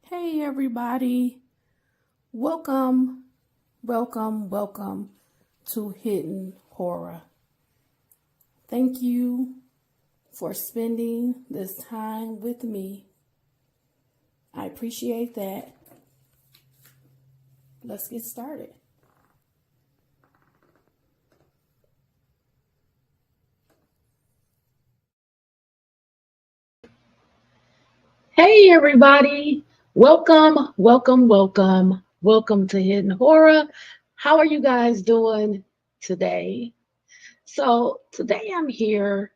Hey everybody, welcome, welcome to Hidden Horror. Thank you for spending this time with me. I appreciate that. Let's get started. Hey everybody, welcome to Hidden Horror. How are you guys doing today? So today I'm here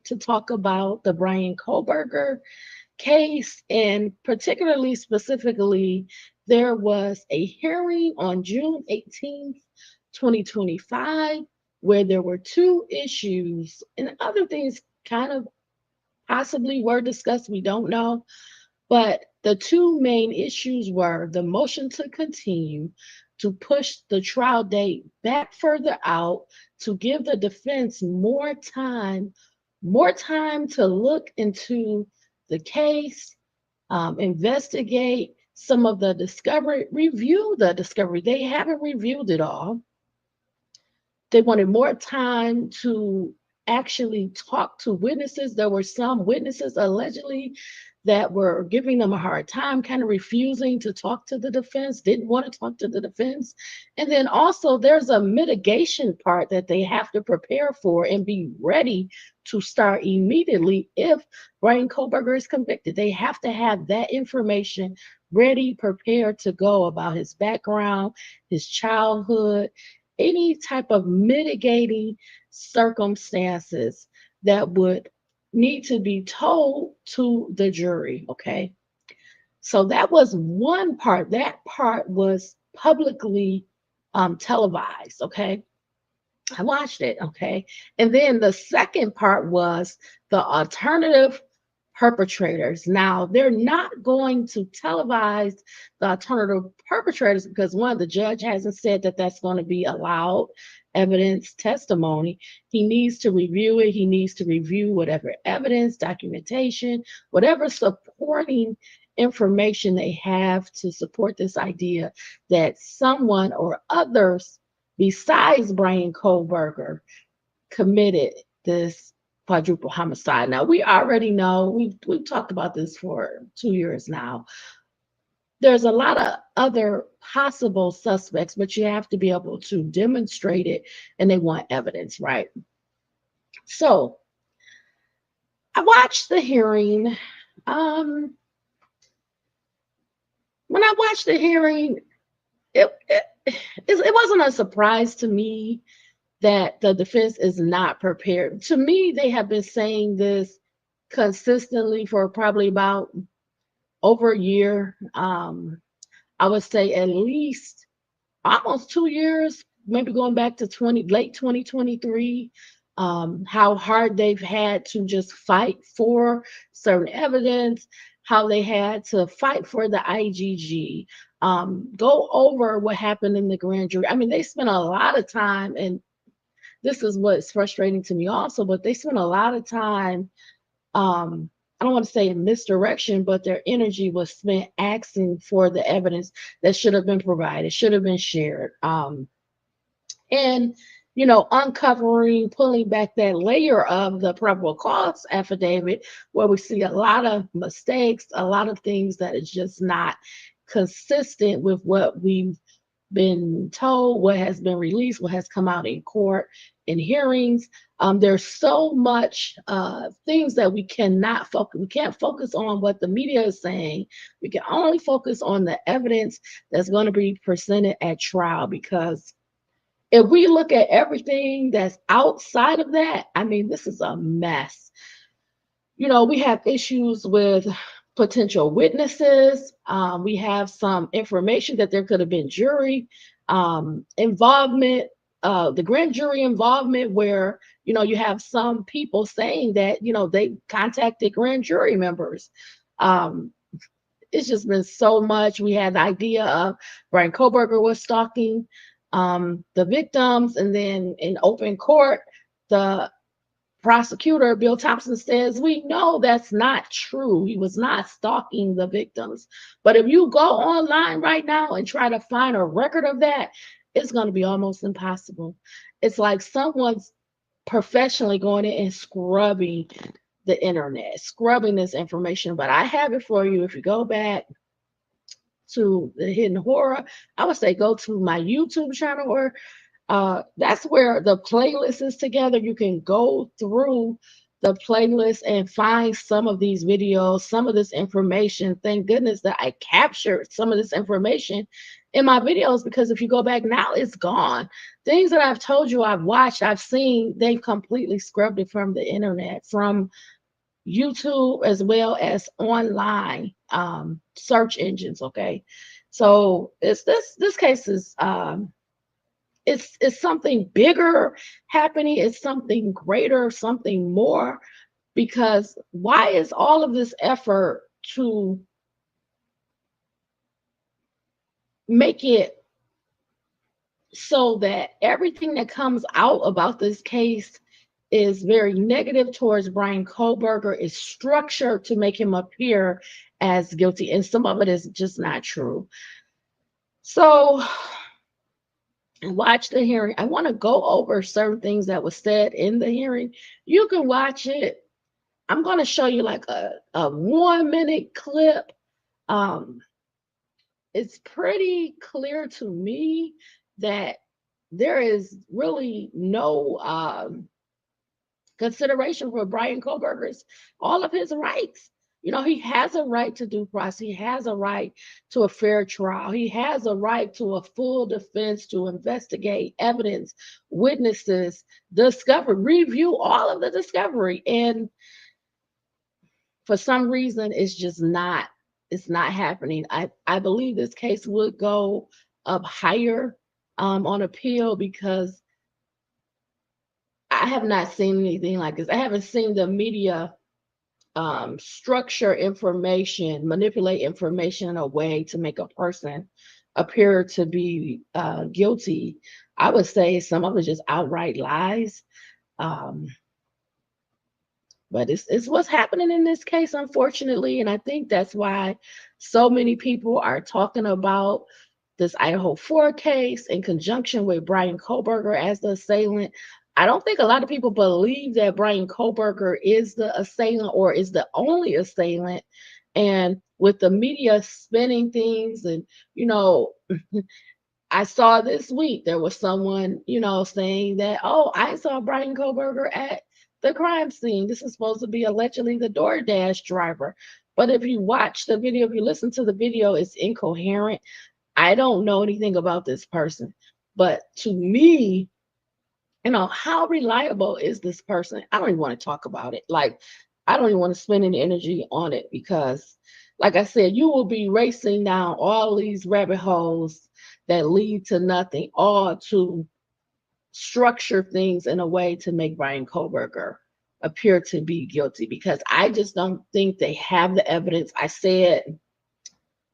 to talk about the Bryan Kohberger case, and particularly specifically, there was a hearing on June 18th, 2025, where there were two issues and other things kind of possibly were discussed. We don't know. But the two main issues were the motion to continue to push the trial date back further out to give the defense more time to look into the case, investigate some of the discovery, review the discovery. They haven't reviewed it all. They wanted more time to actually talk to witnesses. There were some witnesses allegedly that were giving them a hard time, kind of refusing to talk to the defense, didn't want to talk to the defense. And then also there's a mitigation part that they have to prepare for and be ready to start immediately if Bryan Kohberger is convicted. They have to have that information ready, prepared to go about his background, his childhood, any type of mitigating circumstances that would need to be told to the jury. Okay. So that was one part. That part was publicly televised. Okay. I watched it. Okay. And then the second part was the alternative perpetrators. Now, they're not going to televise the alternative perpetrators because one, the judge hasn't said that that's going to be allowed evidence testimony. He needs to review it. He needs to review whatever evidence, documentation, whatever supporting information they have to support this idea that someone or others besides Bryan Kohberger committed this quadruple homicide. Now we already know we've talked about this for 2 years now. There's a lot of other possible suspects, but you have to be able to demonstrate it, and they want evidence, right? So I watched the hearing. When I watched the hearing, it wasn't a surprise to me that the defense is not prepared. To me, they have been saying this consistently for probably about over a year. I would say at least almost 2 years, maybe going back to late 2023. How hard they've had to just fight for certain evidence, how they had to fight for the IGG, go over what happened in the grand jury. I mean, they spent a lot of time, and this is what's frustrating to me also, but they spent a lot of time, I don't want to say in misdirection, but their energy was spent asking for the evidence that should have been provided, should have been shared. And uncovering, pulling back that layer of the probable cause affidavit, where we see a lot of mistakes, a lot of things that is just not consistent with what we've been told, what has been released, what has come out in court, in hearings. There's so much things that we cannot focus. We can't focus on what the media is saying. We can only focus on the evidence that's going to be presented at trial, because if we look at everything that's outside of that, I mean, this is a mess. We have issues with potential witnesses. We have some information that there could have been jury involvement, the grand jury involvement, where you have some people saying that they contacted grand jury members. It's just been so much. We had the idea of Bryan Kohberger was stalking the victims, and then in open court, the prosecutor, Bill Thompson, says we know that's not true. He was not stalking the victims. But if you go online right now and try to find a record of that, it's going to be almost impossible. It's like someone's professionally going in and scrubbing the internet, scrubbing this information. But I have it for you. If you go back to the Hidden Horror, I would say go to my YouTube channel, or that's where the playlist is together. You can go through the playlist and find some of these videos, some of this information. Thank goodness that I captured some of this information in my videos, because if you go back now, it's gone. Things that I've told you, I've watched, I've seen, they've completely scrubbed it from the internet, from YouTube, as well as online search engines. Okay, so it's this case is it's something bigger happening. It's something greater, something more. Because why is all of this effort to make it so that everything that comes out about this case is very negative towards Bryan Kohberger, is structured to make him appear as guilty, and some of it is just not true. So watch the hearing. I want to go over certain things that was said in the hearing. You can watch it. I'm going to show you like a 1-minute clip. It's pretty clear to me that there is really no consideration for Bryan Kohberger's all of his rights. You know, he has a right to due process. He has a right to a fair trial. He has a right to a full defense, to investigate evidence, witnesses, discovery, review all of the discovery. And for some reason, it's not happening. I believe this case would go up higher on appeal, because I have not seen anything like this. I haven't seen the media structure information, manipulate information in a way to make a person appear to be guilty. I would say some of it just outright lies. But it's what's happening in this case, unfortunately. And I think that's why so many people are talking about this Idaho 4 case in conjunction with Bryan Kohberger as the assailant. I don't think a lot of people believe that Bryan Kohberger is the assailant or is the only assailant. And with the media spinning things, and, you know, I saw this week there was someone, you know, saying that, oh, I saw Bryan Kohberger at the crime scene. This is supposed to be allegedly the DoorDash driver. But if you watch the video, if you listen to the video, it's incoherent. I don't know anything about this person. But to me, you know, how reliable is this person? I don't even want to talk about it. Like, I don't even want to spend any energy on it, because, like I said, you will be racing down all these rabbit holes that lead to nothing, all to structure things in a way to make Bryan Kohberger appear to be guilty, because I just don't think they have the evidence. I said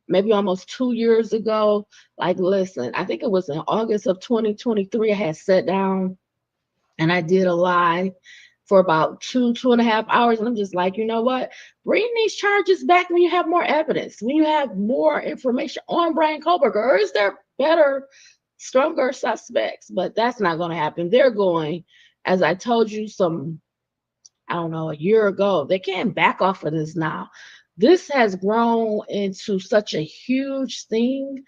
maybe almost 2 years ago, like, listen, I think it was in August of 2023, I had sat down and I did a live for about 2.5 hours. And I'm just like, you know what? Bring these charges back when you have more evidence, when you have more information on Bryan Kohberger. Or is there better, stronger suspects? But that's not going to happen. They're going, as I told you I don't know, a year ago, they can't back off of this now. This has grown into such a huge thing.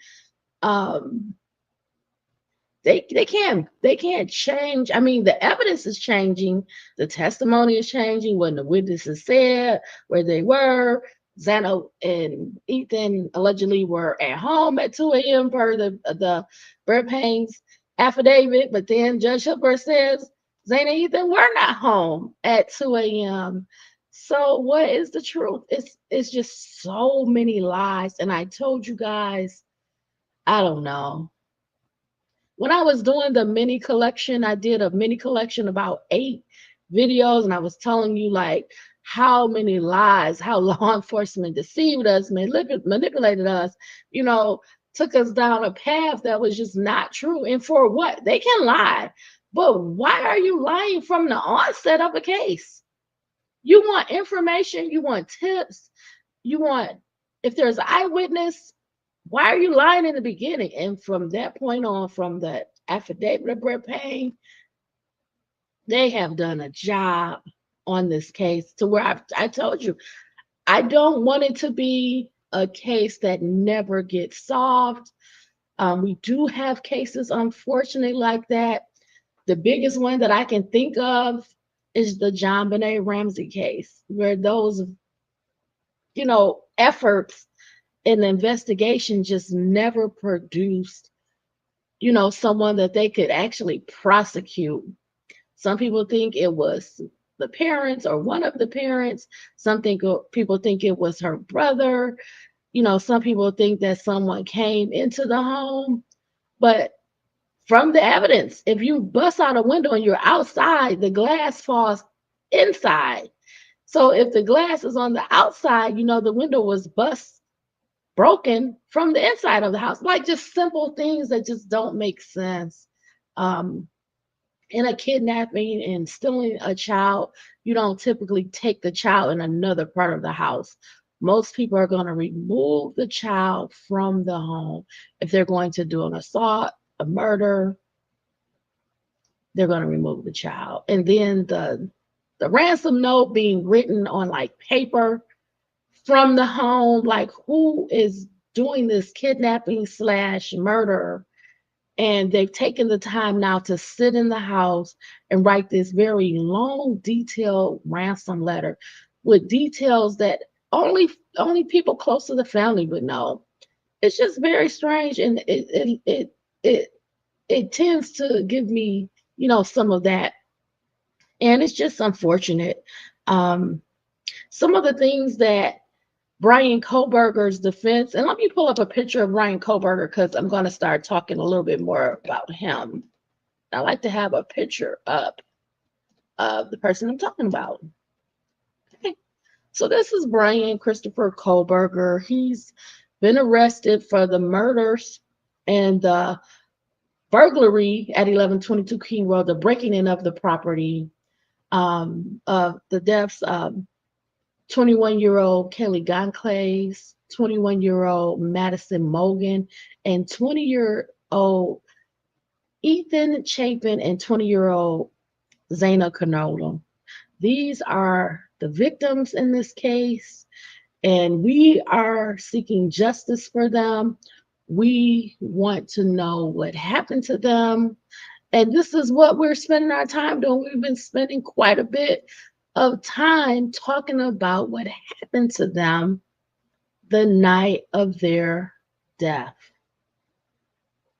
They can't change. I mean, the evidence is changing, the testimony is changing, when the witnesses said where they were. Xana and Ethan allegedly were at home at 2 a.m. per the Brett Payne's affidavit, but then Judge Hippler says Xana and Ethan were not home at 2 a.m. So what is the truth? It's just so many lies. And I told you guys, I don't know. When I was doing the mini collection, I did a mini collection about 8 videos, and I was telling you like how many lies, how law enforcement deceived us, manipulated us, you know, took us down a path that was just not true. And for what? They can lie. But why are you lying from the onset of a case? You want information, you want tips, you want, if there's an eyewitness, why are you lying in the beginning? And from that point on, from the affidavit of Brett Payne, they have done a job on this case to where I told you, I don't want it to be a case that never gets solved. We do have cases, unfortunately, like that. The biggest one that I can think of is the John Benet Ramsey case, where those, efforts in the investigation just never produced, someone that they could actually prosecute. Some people think it was the parents or one of the parents. People think it was her brother. Some people think that someone came into the home. But from the evidence, if you bust out a window and you're outside, the glass falls inside. So if the glass is on the outside, the window was broken from the inside of the house. Like just simple things that just don't make sense. In a kidnapping and stealing a child, you don't typically take the child in another part of the house. Most people are going to remove the child from the home. If they're going to do an assault, a murder, they're going to remove the child. And then the ransom note being written on like paper from the home, like who is doing this kidnapping / murder? And they've taken the time now to sit in the house and write this very long, detailed ransom letter with details that only people close to the family would know. It's just very strange, and it tends to give me, some of that, and it's just unfortunate. Um, some of the things that Bryan Kohberger's defense, and let me pull up a picture of Bryan Kohberger because I'm going to start talking a little bit more about him. I like to have a picture up of the person I'm talking about. Okay. So this is Bryan Christopher Kohberger. He's been arrested for the murders and the burglary at 1122 King Road, the breaking in of the property, of the deaths of 21-year-old Kelly Goncalves, 21-year-old Madison Mogan, and 20-year-old Ethan Chapin and 20-year-old Zaina Canola. These are the victims in this case, and we are seeking justice for them. We want to know what happened to them. And this is what we're spending our time doing. We've been spending quite a bit of time talking about what happened to them the night of their death.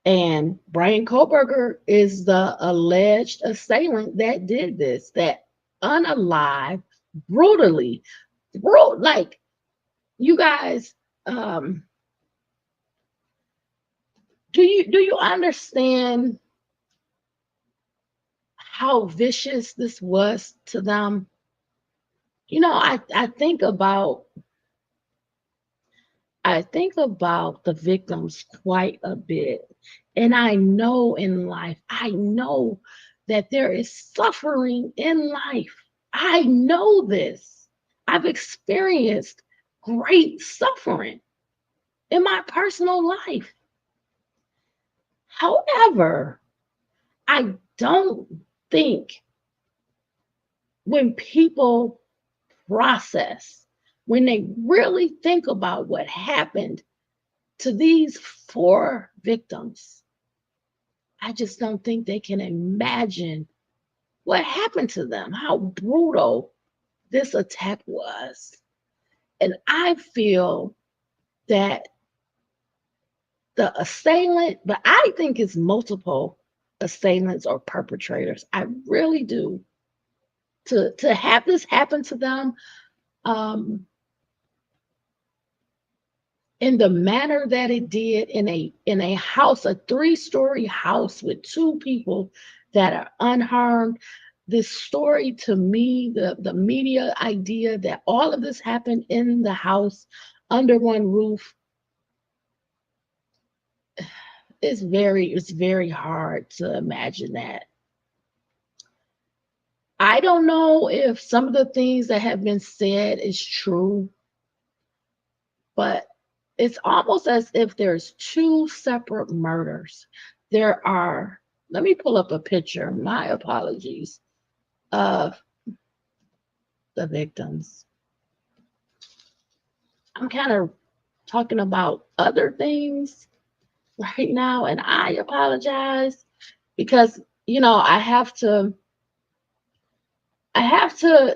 And Bryan Kohberger is the alleged assailant that did this, that unalive, brutally, like you guys, do you understand how vicious this was to them? I think about the victims quite a bit. And I know in life, I know that there is suffering in life. I know this. I've experienced great suffering in my personal life. However, I don't think when people process, when they really think about what happened to these 4 victims, I just don't think they can imagine what happened to them, how brutal this attack was. And I feel that the assailant, but I think it's multiple assailants or perpetrators. I really do. To have this happen to them, in the manner that it did, in a house, a 3-story house with 2 people that are unharmed. This story, to me, the media idea that all of this happened in the house under one roof, it's very hard to imagine that. I don't know if some of the things that have been said is true, but it's almost as if there's two separate murders. There are, let me pull up a picture, my apologies, of the victims. I'm kind of talking about other things right now, and I apologize because, I have to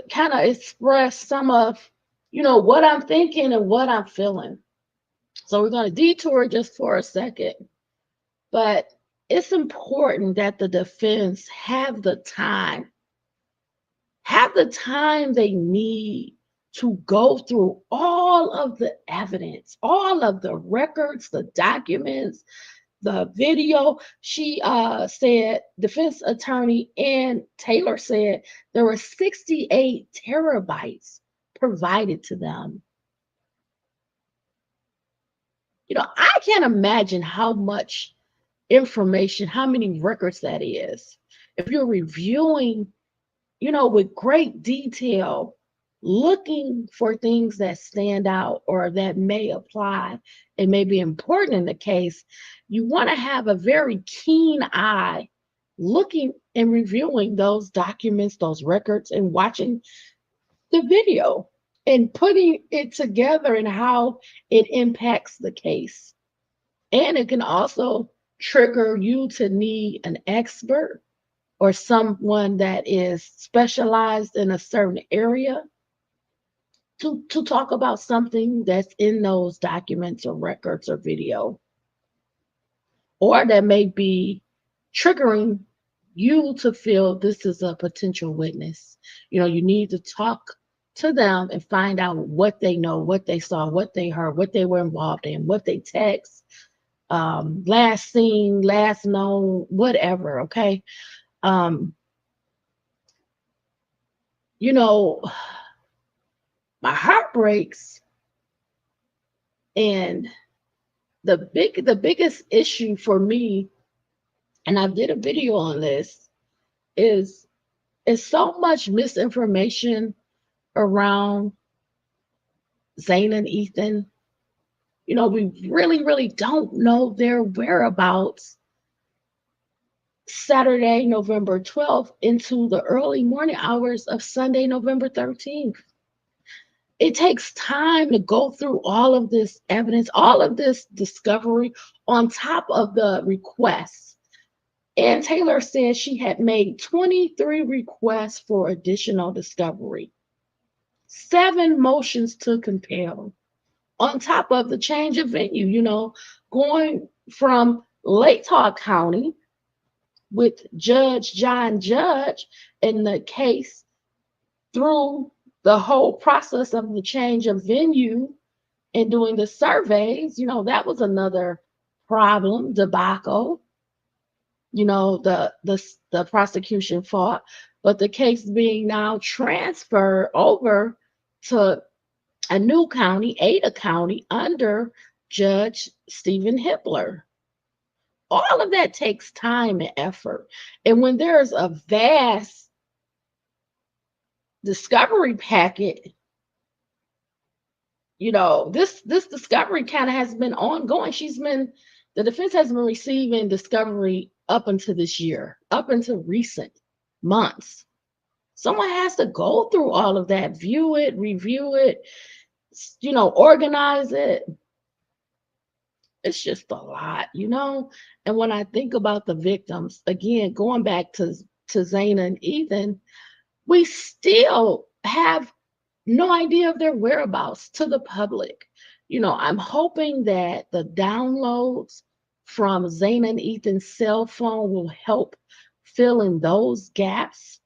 kind of express some of, what I'm thinking and what I'm feeling. So we're going to detour just for a second, but it's important that the defense have the time they need to go through all of the evidence, all of the records, the documents, the video. She said, defense attorney and Taylor said there were 68 terabytes provided to them. I can't imagine how much information, how many records that is. If you're reviewing, with great detail, looking for things that stand out or that may apply and may be important in the case, you want to have a very keen eye looking and reviewing those documents, those records, and watching the video and putting it together and how it impacts the case. And it can also trigger you to need an expert or someone that is specialized in a certain area to talk about something that's in those documents or records or video, or that may be triggering you to feel this is a potential witness. You need to talk to them and find out what they know, what they saw, what they heard, what they were involved in, what they text, last seen, last known, whatever. Okay. Um, you know, my heart breaks, and the biggest issue for me, and I did a video on this, is so much misinformation around Zane and Ethan. We really, really don't know their whereabouts Saturday, November 12th into the early morning hours of Sunday, November 13th. It takes time to go through all of this evidence, all of this discovery on top of the requests. And Taylor said she had made 23 requests for additional discovery, 7 motions to compel, on top of the change of venue, going from Lake County with Judge John Judge in the case through the whole process of the change of venue and doing the surveys. That was another problem, debacle. The prosecution fought, but the case being now transferred over to a new county, Ada County, under Judge Stephen Hippler. All of that takes time and effort. And when there's a vast discovery packet, this discovery kind of has been ongoing. The defense has been receiving discovery up until this year, up until recent months. Someone has to go through all of that, view it, review it, organize it. It's just a lot. And when I think about the victims, again, going back to Zana and Ethan, we still have no idea of their whereabouts to the public. I'm hoping that the downloads from Zana and Ethan's cell phone will help fill in those gaps.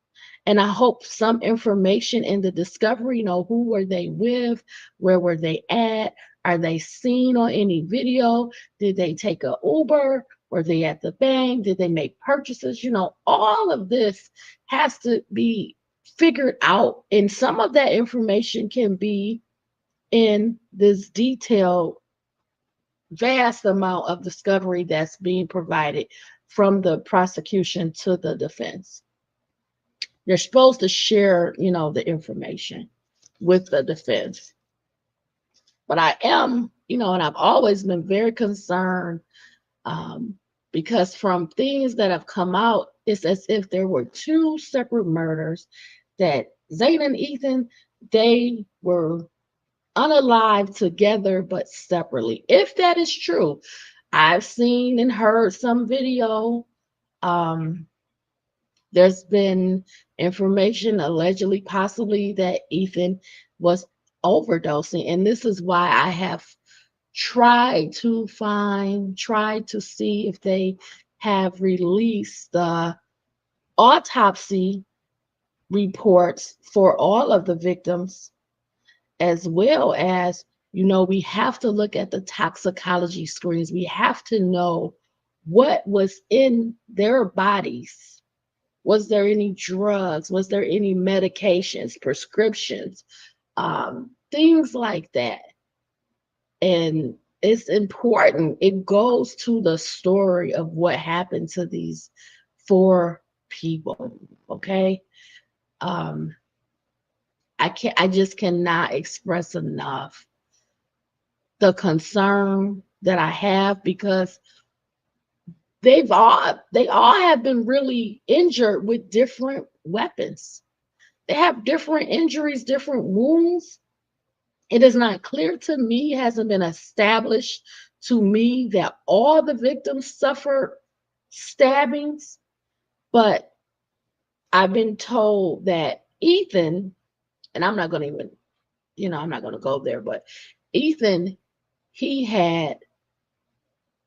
And I hope some information in the discovery, who were they with? Where were they at? Are they seen on any video? Did they take an Uber? Were they at the bank? Did they make purchases? All of this has to be figured out. And some of that information can be in this detailed, vast amount of discovery that's being provided from the prosecution to the defense. They're supposed to share, the information with the defense. But I am, and I've always been very concerned, um, because from things that have come out, it's as if there were two separate murders, that Zane and Ethan, they were unalived together but separately. If that is true, I've seen and heard some video. Um, there's been information allegedly, possibly, that Ethan was overdosing. And this is why I have tried to see if they have released the autopsy reports for all of the victims, as well as, we have to look at the toxicology screens. We have to know what was in their bodies. Was there any drugs? Was there any medications, prescriptions, things like that? And it's important. It goes to the story of what happened to these four people. Okay. Um, I just cannot express enough the concern that I have, because they all have been really injured with different weapons. They have different injuries, different wounds. It is not clear to me, hasn't been established to me, that all the victims suffered stabbings, but I've been told that Ethan, and I'm not going to even, I'm not going to go there, but Ethan, he had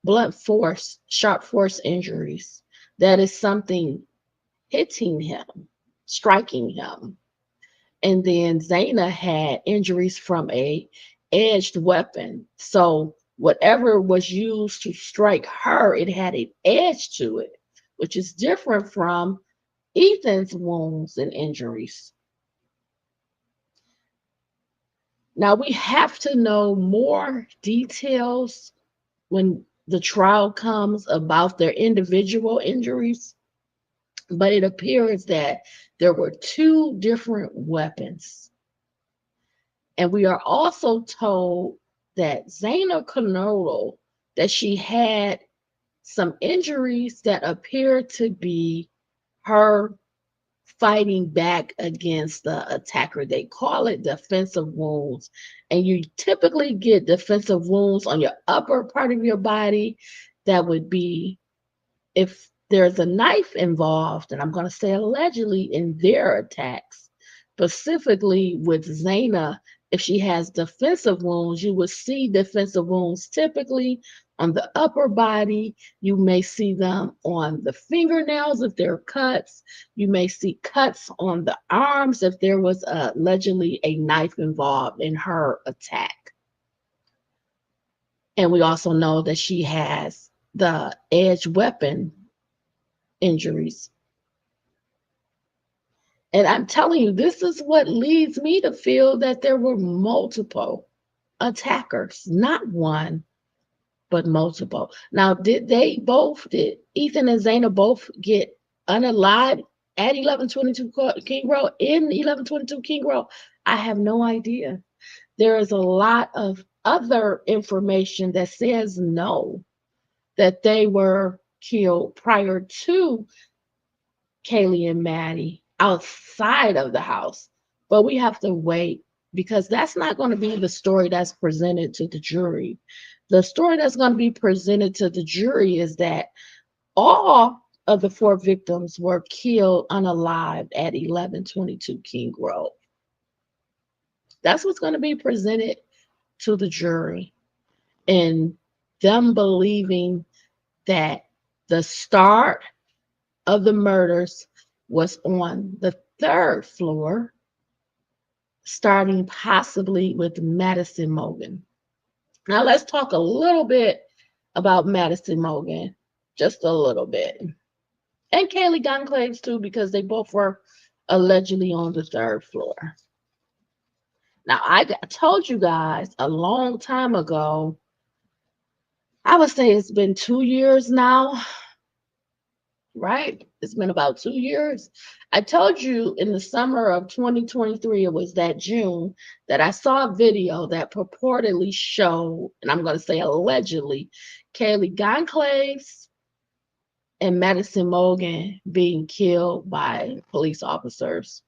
blunt force, sharp force injuries. That is something hitting him, striking him. And then Zaina had injuries from a edged weapon. So whatever was used to strike her, it had an edge to it, which is different from Ethan's wounds and injuries. Now we have to know more details when the trial comes about their individual injuries, but it appears that there were two different weapons. And we are also told that Zaina Canolo, that she had some injuries that appear to be her fighting back against the attacker. They call it defensive wounds. And you typically get defensive wounds on your upper part of your body. That would be if there's a knife involved, and I'm going to say allegedly, in their attacks. Specifically with Zaina, if she has defensive wounds, you would see defensive wounds typically on the upper body. You may see them on the fingernails if they're cuts. You may see cuts on the arms if there was allegedly a knife involved in her attack. And we also know that she has the edge weapon injuries. And I'm telling you, this is what leads me to feel that there were multiple attackers, not one, but multiple. Now, did Ethan and Zaina both get unalived at 1122 King Road, in 1122 King Road? I have no idea. There is a lot of other information that says no, that they were killed prior to Kaylee and Maddie outside of the house. But we have to wait, because that's not going to be the story that's presented to the jury. The story that's going to be presented to the jury is that all of the four victims were killed unalived at 1122 King Grove. That's what's going to be presented to the jury, and them believing that the start of the murders was on the third floor, starting possibly with Madison Mogen. Now let's talk a little bit about Madison Mogen, just a little bit. And Kaylee Goncalves too, because they both were allegedly on the third floor. Now, I told you guys a long time ago, I would say it's been 2 years now, right? It's been about 2 years. I told you in the summer of 2023, it was that June, that I saw a video that purportedly showed, and I'm going to say allegedly, Kaylee Goncalves and Madison Morgan being killed by police officers.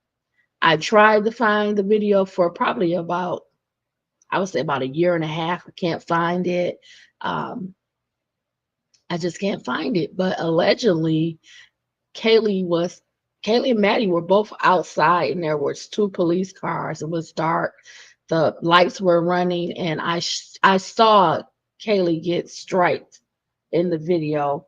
I tried to find the video for probably about, I would say about a year and a half. I can't find it. Um, I just can't find it. But allegedly, Kaylee was Kaylee and Maddie were both outside, and there was two police cars. It was dark. The lights were running, and I saw Kaylee get striked in the video,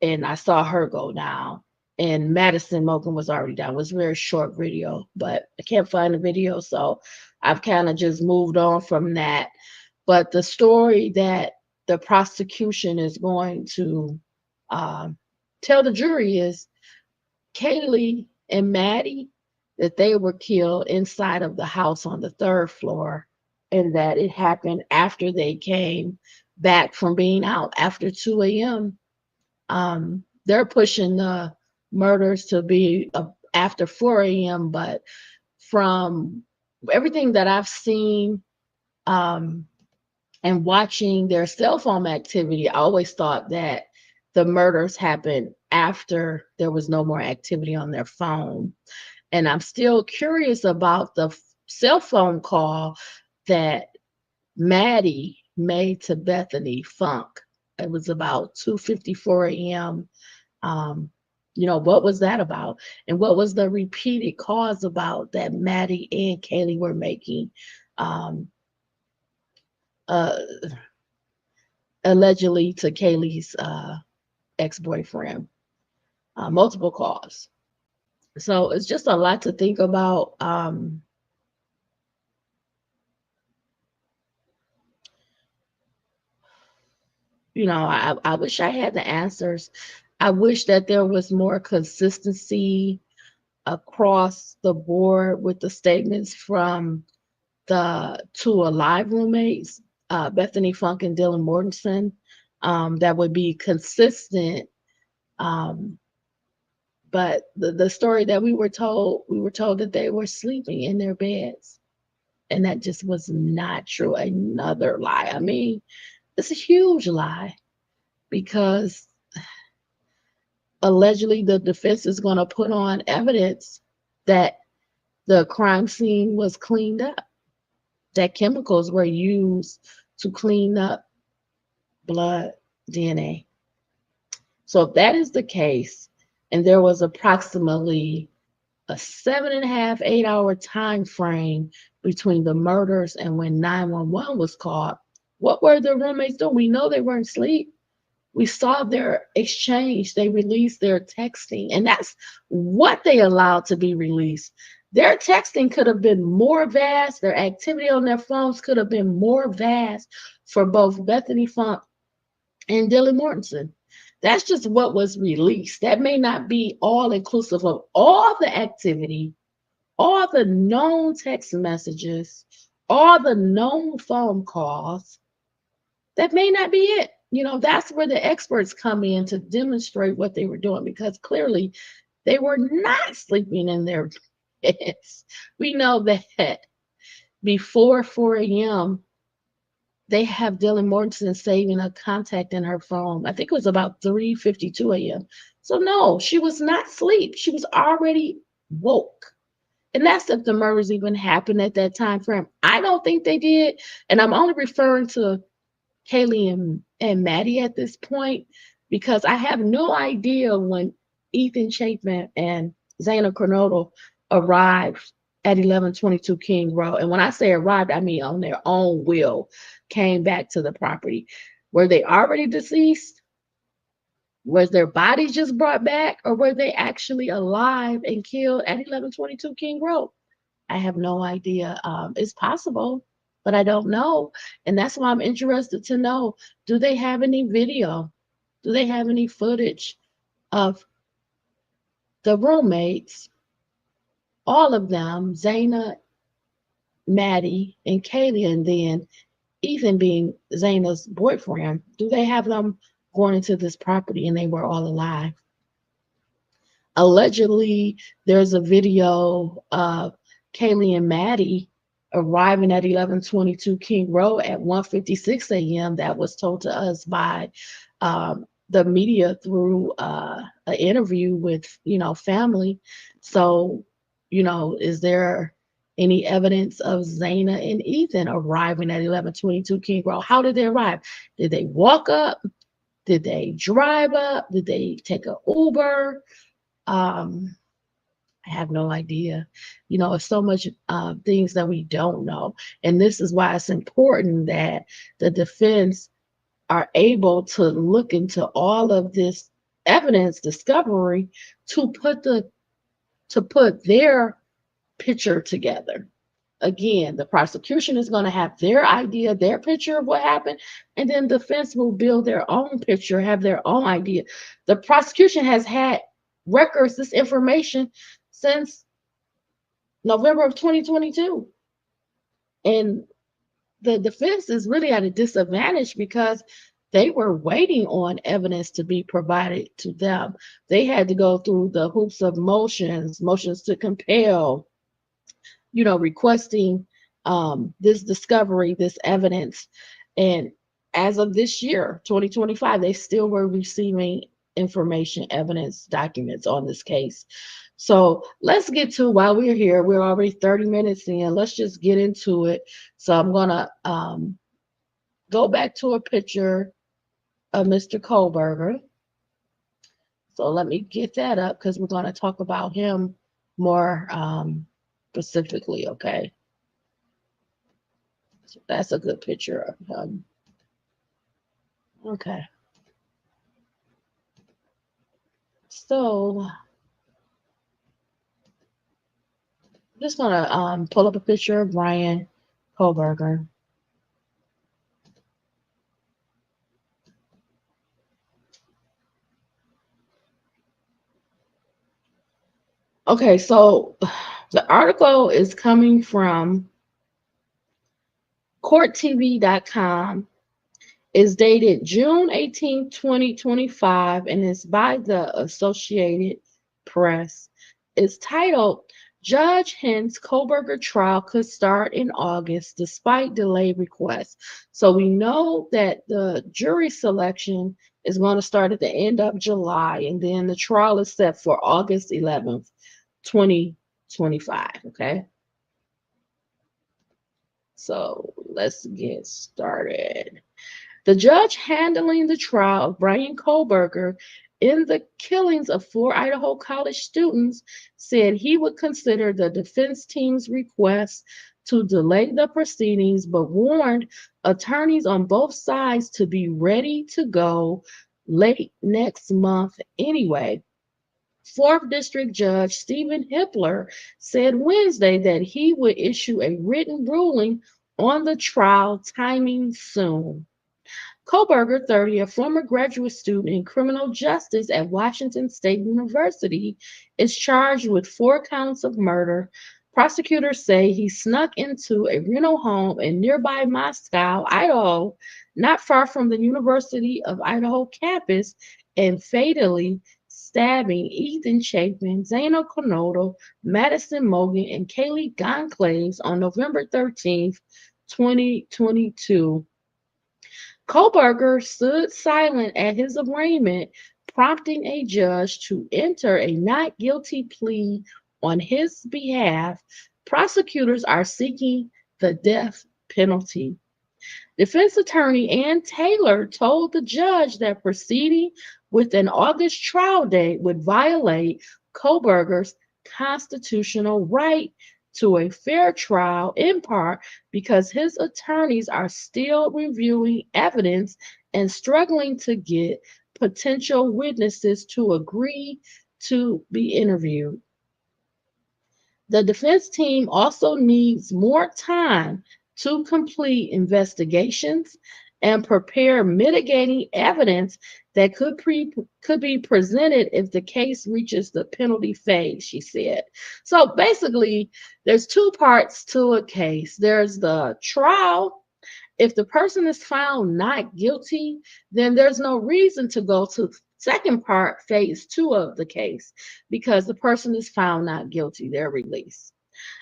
and I saw her go down. And Madison Morgan was already down. It was a very short video, but I can't find the video, so I've kind of just moved on from that. But the story that the prosecution is going to um, tell the jury is Kaylee and Maddie, that they were killed inside of the house on the third floor, and that it happened after they came back from being out after 2 a.m. They're pushing the murders to be after 4 a.m., but from everything that I've seen um, and watching their cell phone activity, I always thought that the murders happened after there was no more activity on their phone. And I'm still curious about the cell phone call that Maddie made to Bethany Funk. It was about 2:54 a.m. Um, what was that about? And what was the repeated calls about that Maddie and Kaylee were making? Um, uh, Allegedly to Kaylee's ex-boyfriend, multiple calls. So it's just a lot to think about. I wish I had the answers. I wish that there was more consistency across the board with the statements from the two alive roommates, Bethany Funk and Dylan Mortensen, that would be consistent. Um, but the story that we were told that they were sleeping in their beds, and that just was not true. Another lie. I mean, it's a huge lie because allegedly the defense is going to put on evidence that the crime scene was cleaned up, that chemicals were used to clean up blood, DNA. So if that is the case, and there was approximately a 7.5, 8 hour time frame between the murders and when 911 was called, what were the roommates doing? We know they weren't asleep. We saw their exchange. They released their texting, and that's what they allowed to be released. Their texting could have been more vast. Their activity on their phones could have been more vast for both Bethany Funk and Dylan Mortensen. That's just what was released. That may not be all inclusive of all the activity, all the known text messages, all the known phone calls. That may not be it. That's where the experts come in to demonstrate what they were doing, because clearly they were not sleeping in their beds. We know that before 4 a.m., they have Dylan Mortensen saving a contact in her phone. I think it was about 3:52 a.m. So no, she was not asleep. She was already woke. And that's if the murders even happened at that time frame. I don't think they did. And I'm only referring to Kaylee and Maddie at this point, because I have no idea when Ethan Chapman and Zaina Kernodle arrived at 1122 King Road. And when I say arrived, I mean on their own will, came back to the property. Were they already deceased? Was their bodies just brought back, or were they actually alive and killed at 1122 King Road? I have no idea. It's possible, but I don't know. And that's why I'm interested to know, do they have any video? Do they have any footage of the roommates, all of them, Zaina, Maddie, and Kaylee, and then Ethan being Zaina's boyfriend? Do they have them going into this property and they were all alive? Allegedly, there's a video of Kaylee and Maddie arriving at 1122 King Road at 1:56 a.m. That was told to us by the media through an interview with, family. So, is there any evidence of Zaina and Ethan arriving at 1122 King Road? How did they arrive? Did they walk up? Did they drive up? Did they take an Uber? I have no idea. It's so much things that we don't know. And this is why it's important that the defense are able to look into all of this evidence discovery to put their picture together. Again, the prosecution is going to have their idea, their picture of what happened, and then defense will build their own picture, have their own idea. The prosecution has had records, this information, since November of 2022. And the defense is really at a disadvantage because they were waiting on evidence to be provided to them. They had to go through the hoops of motions to compel, requesting this discovery, this evidence. And as of this year, 2025, they still were receiving information, evidence, documents on this case. So let's get to, while we're here, we're already 30 minutes in, let's just get into it. So I'm going to go back to a picture of Mr. Kohberger. So let me get that up because we're going to talk about him more specifically, okay? So that's a good picture of him. Okay. So I'm just going to pull up a picture of Bryan Kohberger. Okay, so the article is coming from courttv.com. It's dated June 18, 2025, and it's by the Associated Press. It's titled, Judge Hints Kohberger Trial Could Start in August Despite Delayed Requests. So we know that the jury selection is going to start at the end of July, and then the trial is set for August 11th, 2025, okay? So let's get started. The judge handling the trial of Bryan Kohberger in the killings of 4 Idaho college students said he would consider the defense team's request to delay the proceedings, but warned attorneys on both sides to be ready to go late next month anyway. 4th District Judge Stephen Hippler said Wednesday that he would issue a written ruling on the trial timing soon. Kohberger, 30, a former graduate student in criminal justice at Washington State University, is charged with 4 counts of murder. Prosecutors say he snuck into a rental home in nearby Moscow, Idaho, not far from the University of Idaho campus, and fatally stabbing Ethan Chapin, Zaina Konodo, Madison Mogan, and Kaylee Goncalves on November 13th, 2022. Kohberger stood silent at his arraignment, prompting a judge to enter a not guilty plea on his behalf. Prosecutors are seeking the death penalty. Defense attorney Ann Taylor told the judge that proceeding with an August trial date would violate Kohberger's constitutional right to a fair trial, in part because his attorneys are still reviewing evidence and struggling to get potential witnesses to agree to be interviewed. The defense team also needs more time to complete investigations and prepare mitigating evidence that could be presented if the case reaches the penalty phase, she said. So basically, there's 2 parts to a case. There's the trial. If the person is found not guilty, then there's no reason to go to Second part, phase two of the case, because the person is found not guilty, they're released.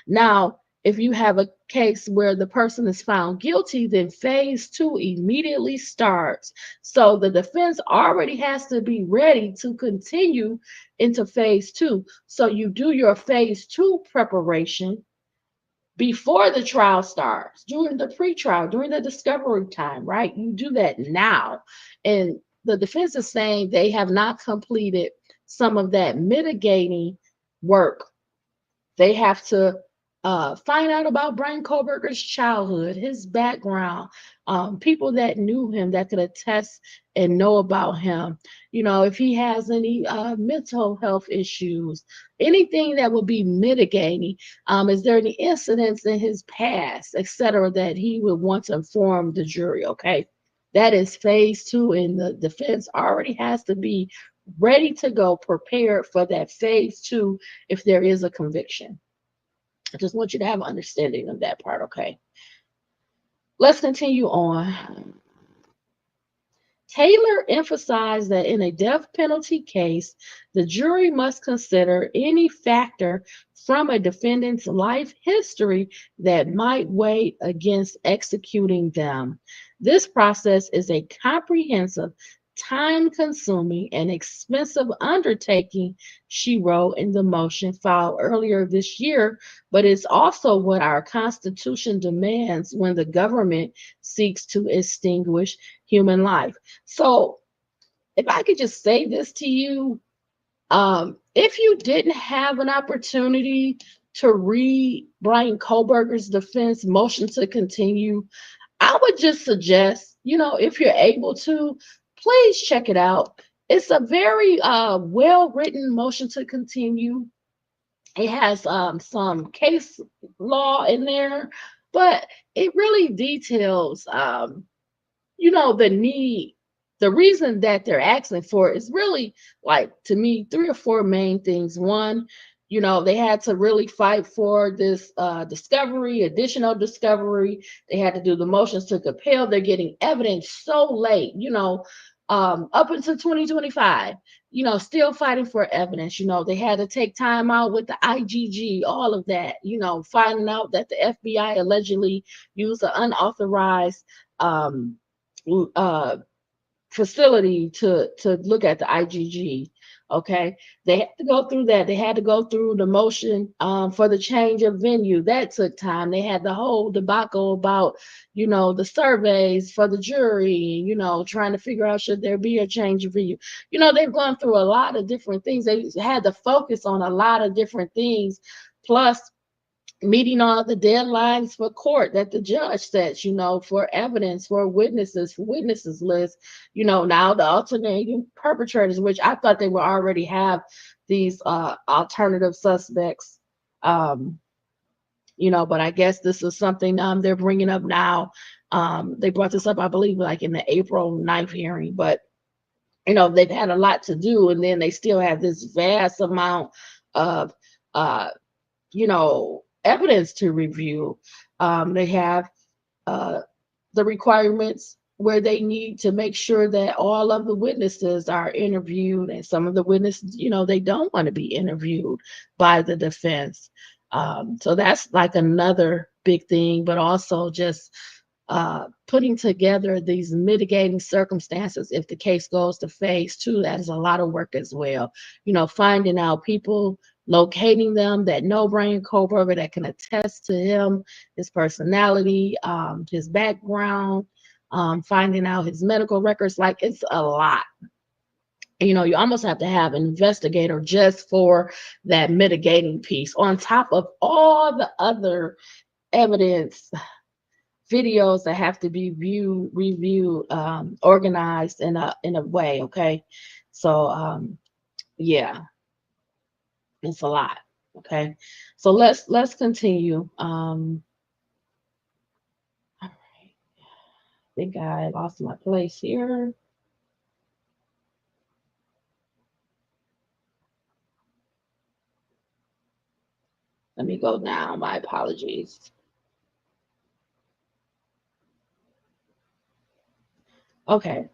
Now, if you have a case where the person is found guilty, then phase two immediately starts. So the defense already has to be ready to continue into phase two. So you do your phase two preparation before the trial starts, during the pretrial, during the discovery time, right? You do that now. And the defense is saying they have not completed some of that mitigating work. They have to find out about Bryan Kohberger's childhood, his background, people that knew him that could attest and know about him. You know, if he has any mental health issues, anything that would be mitigating. Is there any incidents in his past, etc., that he would want to inform the jury? Okay, that is phase two, and the defense already has to be ready to go, prepared for that phase two if there is a conviction. I just want you to have an understanding of that part, okay? Let's continue on. Taylor emphasized that in a death penalty case, the jury must consider any factor from a defendant's life history that might weigh against executing them. This process is a comprehensive, time consuming, and expensive undertaking, she wrote in the motion filed earlier this year, but it's also what our Constitution demands when the government seeks to extinguish human life. So, if I could just say this to you, if you didn't have an opportunity to read Bryan Kohberger's defense motion to continue, I would just suggest, you know, if you're able to, please check it out. It's a very well written motion to continue. It has some case law in there, but it really details you know, the need, the reason that they're asking for it is really, like, to me, three or four main things. One, you know, they had to really fight for this discovery, additional discovery. They had to do the motions to compel. They're getting evidence so late, you know, up until 2025, you know, still fighting for evidence. You know, they had to take time out with the IGG, all of that, you know, finding out that the FBI allegedly used an unauthorized um, uh, facility to look at the IGG. Okay, they had to go through that. They had to go through the motion for the change of venue. That took time. They had the whole debacle about, you know, the surveys for the jury. You know, trying to figure out should there be a change of venue. You know, they've gone through a lot of different things. They had to focus on a lot of different things. Plus, meeting all the deadlines for court that the judge sets, you know, for evidence, for witnesses list, you know, now the alternating perpetrators, which I thought they would already have these alternative suspects, um, you know, but I guess this is something they're bringing up now. They brought this up, I believe, like in the April 9th hearing, but you know, they've had a lot to do, and then they still have this vast amount of uh, you know, evidence to review. They have uh, the requirements where they need to make sure that all of the witnesses are interviewed, and some of the witnesses, you know, they don't want to be interviewed by the defense. So that's like another big thing, but also just putting together these mitigating circumstances if the case goes to phase two. That is a lot of work as well. You know, finding out people, locating them that know Bryan Kohberger, that can attest to him, his personality, his background, finding out his medical records. Like, it's a lot. You know, you almost have to have an investigator just for that mitigating piece, on top of all the other evidence, videos that have to be reviewed, organized in a way. Okay, so yeah, it's a lot. Okay, so let's continue. All right, I think I lost my place here. Let me go down. My apologies. Okay,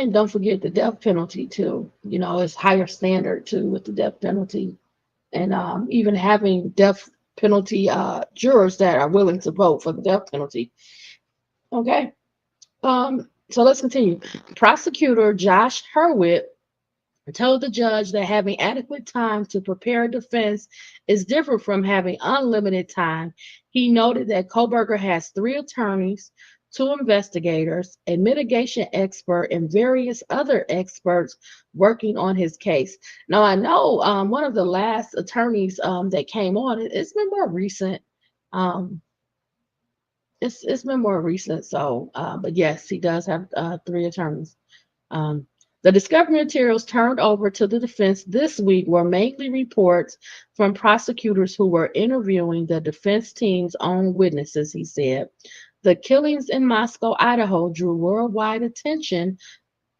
And don't forget the death penalty too. You know, it's higher standard too with the death penalty, and even having death penalty jurors that are willing to vote for the death penalty. Okay. So let's continue. Prosecutor Josh Hurwitz told the judge that having adequate time to prepare a defense is different from having unlimited time. He noted that Kohberger has three attorneys, two investigators, a mitigation expert, and various other experts working on his case. Now, I know one of the last attorneys that came on, it's been more recent. Um, it's been more recent, so but yes, he does have three attorneys. Um, the discovery materials turned over to the defense this week were mainly reports from prosecutors who were interviewing the defense team's own witnesses, he said. The killings in Moscow, Idaho drew worldwide attention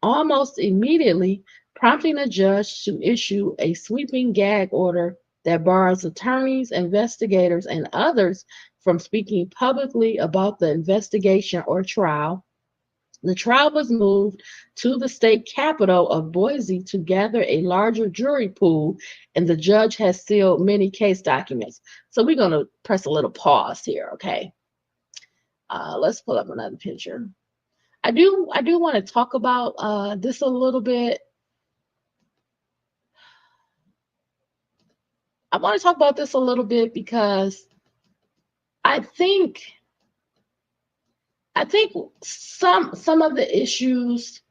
almost immediately, prompting a judge to issue a sweeping gag order that bars attorneys, investigators, and others from speaking publicly about the investigation or trial. The trial was moved to the state capital of Boise to gather a larger jury pool, and the judge has sealed many case documents. So we're going to press a little pause here, okay? Let's pull up another picture. I do want to talk about this a little bit. I want to talk about this a little bit because I think I think some of the issues,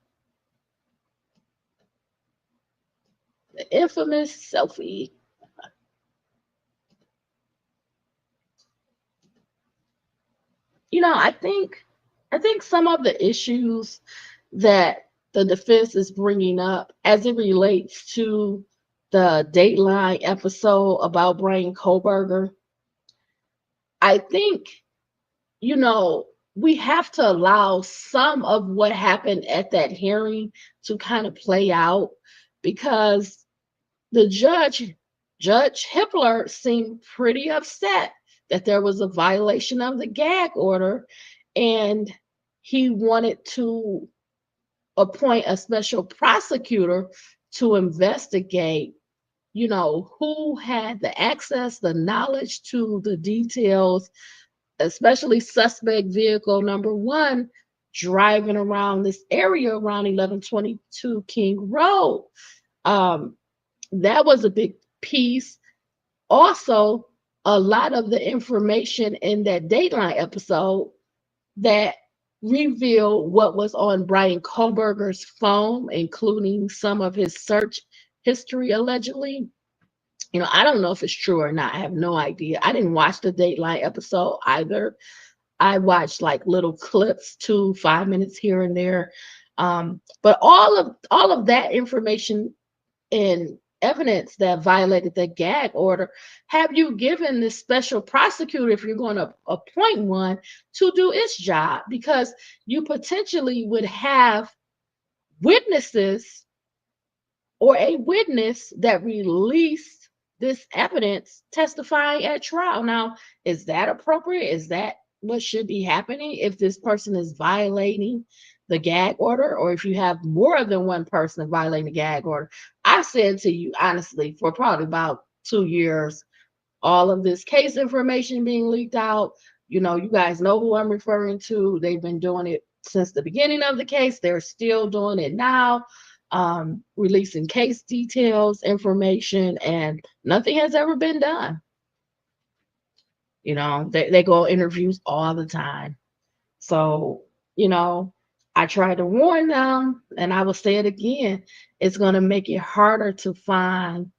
the infamous selfie. I think some of the issues that the defense is bringing up as it relates to the Dateline episode about Bryan Kohberger, I think, you know, we have to allow some of what happened at that hearing to kind of play out because the Judge Hippler, seemed pretty upset that there was a violation of the gag order, and he wanted to appoint a special prosecutor to investigate, who had the access, the knowledge to the details, especially suspect vehicle number one driving around this area around 1122 King Road. Um, that was a big piece. Also, a lot of the information in that Dateline episode that revealed what was on Bryan Kohberger's phone, including some of his search history allegedly. I don't know if it's true or not. I have no idea. I didn't watch the Dateline episode either. I watched like little clips, 5 minutes here and there. But all of that information and evidence that violated the gag order, have you given this special prosecutor, if you're going to appoint one, to do its job? Because you potentially would have witnesses or a witness that released this evidence testifying at trial. Now, is that appropriate? Is that what should be happening if this person is violating the gag order, or if you have more than one person violating the gag order? I've said to you honestly for probably about 2 years, all of this case information being leaked out, you guys know who I'm referring to. They've been doing it since the beginning of the case. They're still doing it now, releasing case details, information, and nothing has ever been done. They go on interviews all the time. So, I try to warn them, and I will say it again, it's going to make it harder to find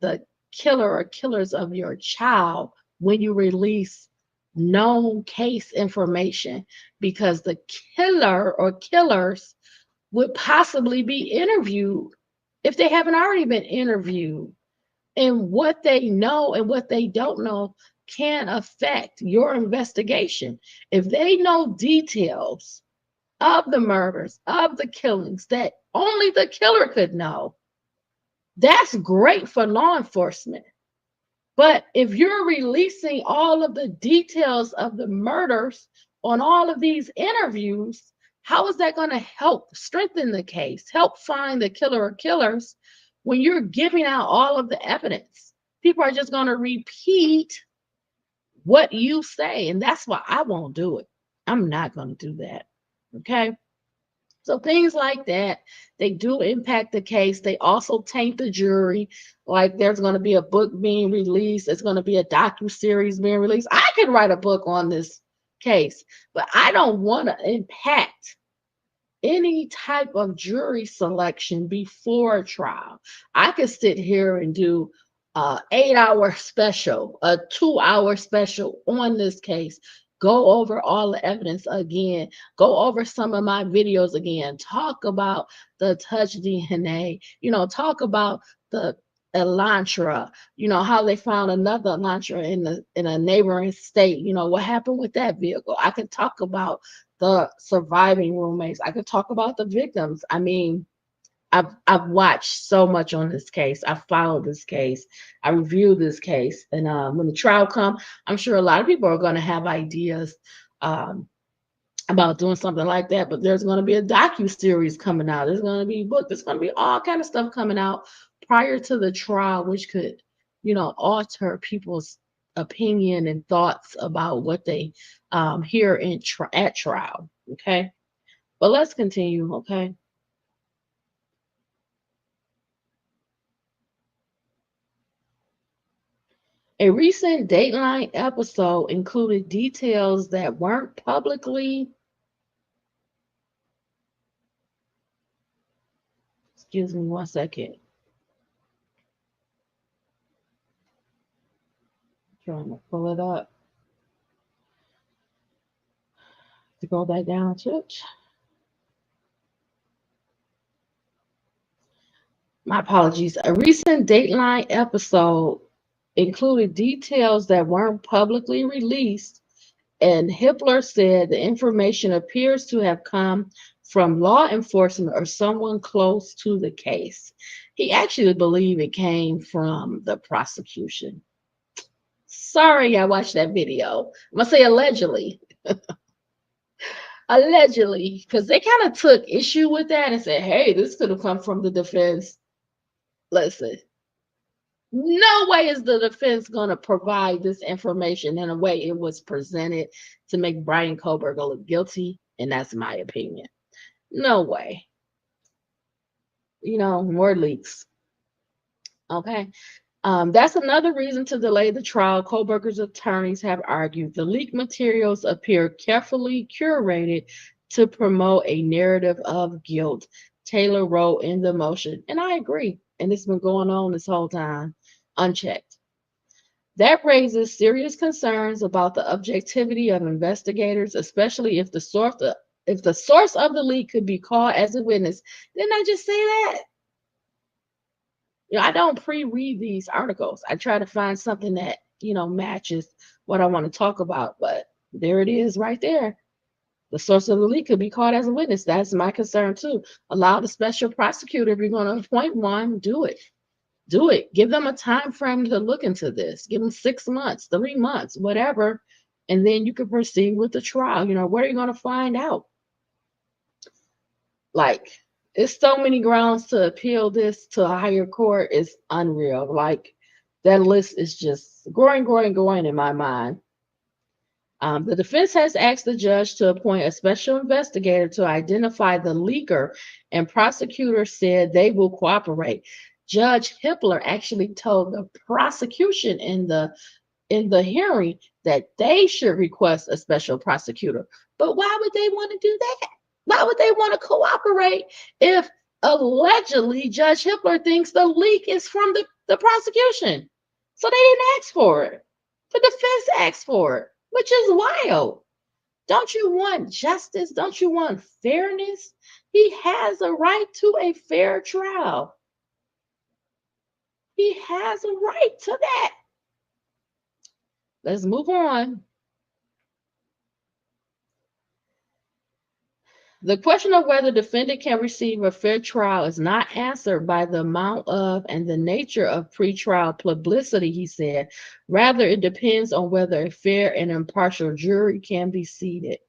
the killer or killers of your child when you release known case information, because the killer or killers would possibly be interviewed if they haven't already been interviewed. And what they know and what they don't know can affect your investigation. If they know details of the murders, of the killings that only the killer could know, that's great for law enforcement. But if you're releasing all of the details of the murders on all of these interviews, How is that going to help strengthen the case, help find the killer or killers when you're giving out all of the evidence? People are just going to repeat what you say, and that's why I won't do it. I'm not going to do that. Okay? So things like that, they do impact the case. They also taint the jury. Like there's going to be a book being released. There's going to be a docu-series being released. I could write a book on this case, but I don't want to impact any type of jury selection before a trial. I could sit here and do a 8-hour special, a 2-hour special on this case, go over all the evidence again, go over some of my videos again, talk about the touch DNA, talk about the Elantra, how they found another Elantra in a neighboring state, what happened with that vehicle. I could talk about the surviving roommates. I could talk about the victims. I mean, I've watched so much on this case. I followed this case. I reviewed this case, and when the trial comes, I'm sure a lot of people are going to have ideas about doing something like that. But there's going to be a docu-series coming out. There's going to be books. There's going to be all kind of stuff coming out prior to the trial, which could, alter people's opinion and thoughts about what they hear at trial. Okay, but let's continue. Okay. A recent Dateline episode included details that weren't publicly, excuse me one second, trying to pull it up to go back down, church. My apologies. A recent Dateline episode included details that weren't publicly released, and Hippler said the information appears to have come from law enforcement or someone close to the case. He actually believed it came from the prosecution. Sorry, I watched that video. I'm going to say allegedly. Allegedly, because they kind of took issue with that and said, hey, this could have come from the defense. Listen, no way is the defense going to provide this information in a way it was presented to make Bryan Kohberger look guilty, and that's my opinion. No way. More leaks. Okay. That's another reason to delay the trial. Kohberger's attorneys have argued the leaked materials appear carefully curated to promote a narrative of guilt, Taylor wrote in the motion. And I agree. And it's been going on this whole time, unchecked. That raises serious concerns about the objectivity of investigators, especially if the source of the leak could be called as a witness. Didn't I just say that? I don't pre-read these articles. I try to find something that, matches what I want to talk about. But there it is right there. The source of the leak could be called as a witness. That's my concern too. Allow the special prosecutor, if you're going to appoint one, do it. Do it. Give them a time frame to look into this. Give them 6 months, 3 months, whatever. And then you can proceed with the trial. What are you going to find out? Like, it's so many grounds to appeal this to a higher court. It's unreal. Like, that list is just growing in my mind. The defense has asked the judge to appoint a special investigator to identify the leaker, and prosecutors said they will cooperate. Judge Hippler actually told the prosecution in the hearing that they should request a special prosecutor. But why would they want to do that? Why would they want to cooperate if allegedly Judge Hippler thinks the leak is from the prosecution? So they didn't ask for it. The defense asked for it, which is wild. Don't you want justice? Don't you want fairness? He has a right to a fair trial. He has a right to that. Let's move on. The question of whether the defendant can receive a fair trial is not answered by the amount of and the nature of pretrial publicity, he said. Rather, it depends on whether a fair and impartial jury can be seated.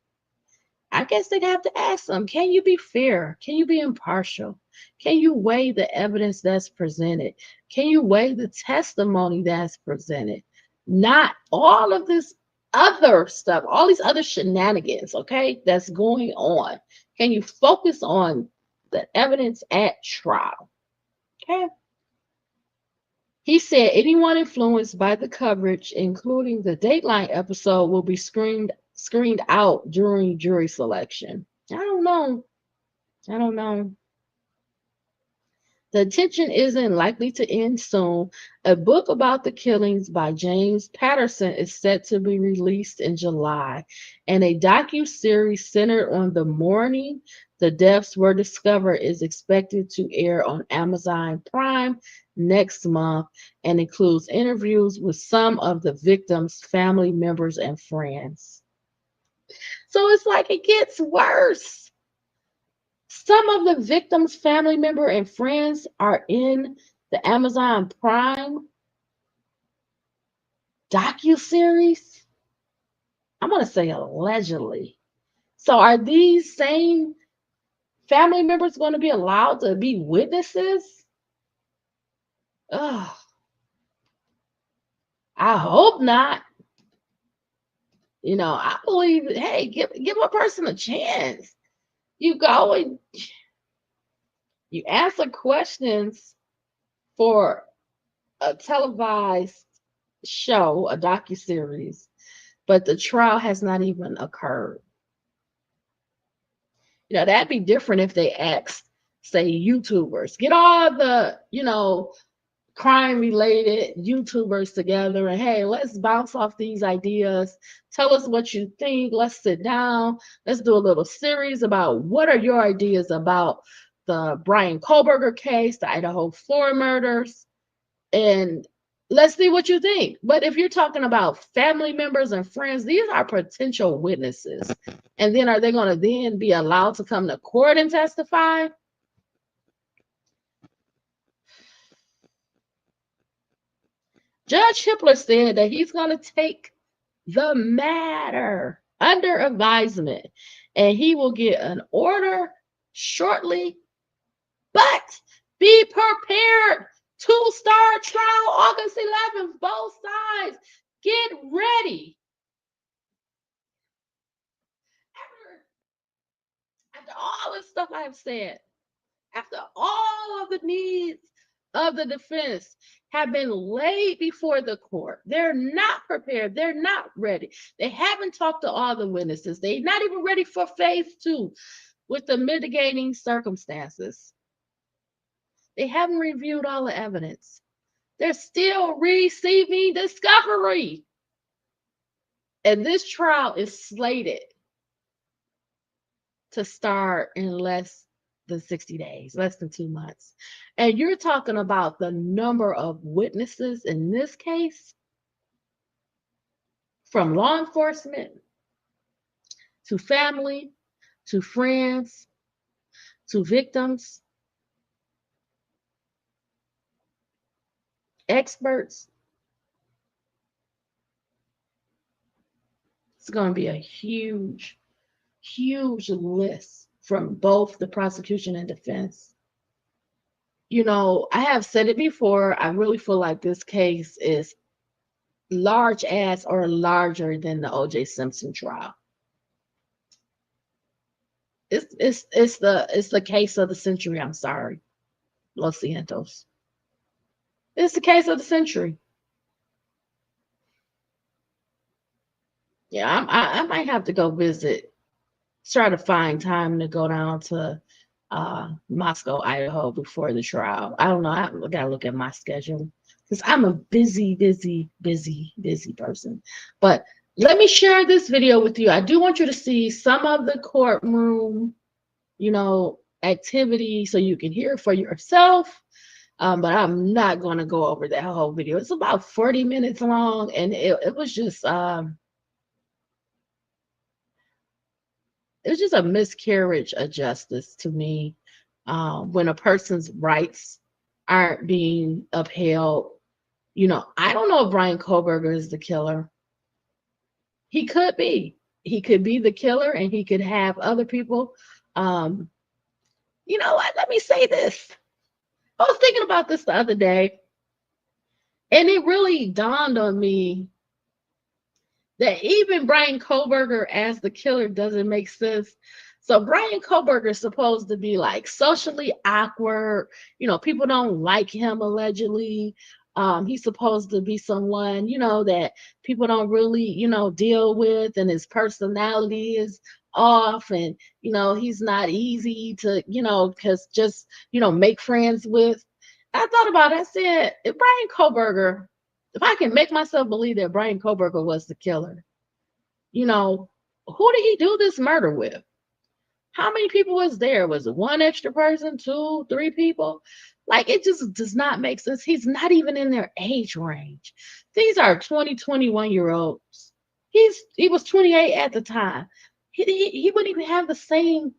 I guess they'd have to ask them, can you be fair? Can you be impartial? Can you weigh the evidence that's presented? Can you weigh the testimony that's presented? Not all of this other stuff, all these other shenanigans, okay, that's going on. Can you focus on the evidence at trial? Okay. He said anyone influenced by the coverage, including the Dateline episode, will be screened out during jury selection. I don't know. I don't know. The attention isn't likely to end soon. A book about the killings by James Patterson is set to be released in July, and a docu-series centered on the morning the deaths were discovered is expected to air on Amazon Prime next month and includes interviews with some of the victims' family members and friends. So it's like it gets worse. Some of the victims' family member and friends are in the Amazon Prime docu-series. I'm going to say allegedly. So are these same family members going to be allowed to be witnesses? Ugh. I hope not. You know, I believe, hey, give a person a chance. You go and you answer questions for a televised show, a docuseries, but the trial has not even occurred. You know, that'd be different if they asked, say, YouTubers, get all the, crime related YouTubers together and hey, let's bounce off these ideas. Tell us what you think. Let's sit down. Let's do a little series about what are your ideas about the Bryan Kohberger case, the Idaho Floor murders, and let's see what you think. But if you're talking about family members and friends, these are potential witnesses. And then are they going to then be allowed to come to court and testify? Judge Hippler said that he's going to take the matter under advisement and he will get an order shortly. But be prepared to start trial August 11th. Both sides, get ready. After all the stuff I've said, after all of the needs of the defense have been laid before the court, they're not prepared. They're not ready. They haven't talked to all the witnesses. They're not even ready for phase 2 with the mitigating circumstances. They haven't reviewed all the evidence. They're still receiving discovery. And this trial is slated to start in less than 60 days, less than 2 months. And you're talking about the number of witnesses in this case, from law enforcement to family to friends to victims, experts. It's going to be a huge, huge list from both the prosecution and defense. You know, I have said it before, I really feel like this case is large as or larger than the O.J. Simpson trial. It's the case of the century. I'm sorry, Los Santos. It's the case of the century. Yeah, I might have to go visit. Try to find time to go down to Moscow, Idaho before the trial. I don't know. I gotta look at my schedule because I'm a busy person. But let me share this video with you. I do want you to see some of the courtroom, activity so you can hear it for yourself. But I'm not going to go over that whole video. It's about 40 minutes long, and it was just a miscarriage of justice to me when a person's rights aren't being upheld. I don't know if Bryan Kohberger is the killer. He could be. he could be the killer and he could have other people. Um, you know what? Let me say this. I was thinking about this the other day, and it really dawned on me that even Bryan Kohberger as the killer doesn't make sense. So Bryan Kohberger is supposed to be like socially awkward. You know, people don't like him allegedly. He's supposed to be someone, you know, that people don't really, you know, deal with, and his personality is off, and you know, he's not easy to, you know, because just, you know, make friends with. I thought about it. I said, if Bryan Kohberger, if I can make myself believe that Bryan Kohberger was the killer, you know, who did he do this murder with? How many people was there? Was it one extra person, two, three people? Like, it just does not make sense. He's not even in their age range. These are 20, 21-year olds. He was 28 at the time. He wouldn't even have the same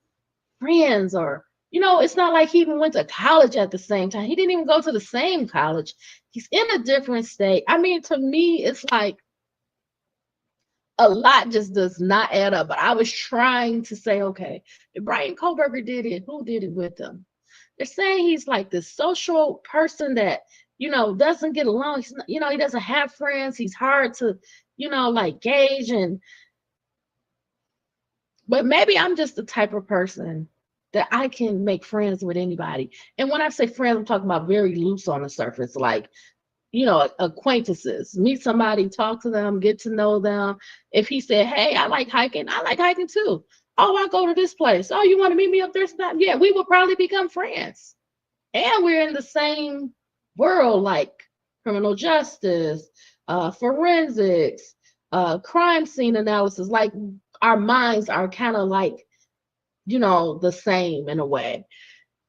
friends, or, you know, it's not like he even went to college at the same time. He didn't even go to the same college. He's in a different state. I mean, to me, it's like a lot just does not add up. But I was trying to say, okay, if Bryan Kohberger did it, who did it with him? They're saying he's like this social person that, you know, doesn't get along. He's not, you know, he doesn't have friends. He's hard to, you know, like gauge. And but maybe I'm just the type of person that I can make friends with anybody. And when I say friends, I'm talking about very loose on the surface, like, you know, acquaintances. Meet somebody, talk to them, get to know them. If he said, hey, I like hiking too. Oh, I go to this place. Oh, you want to meet me up there sometime? Yeah, we will probably become friends. And we're in the same world, like criminal justice, forensics, crime scene analysis. Like, our minds are kind of like, you know, the same in a way.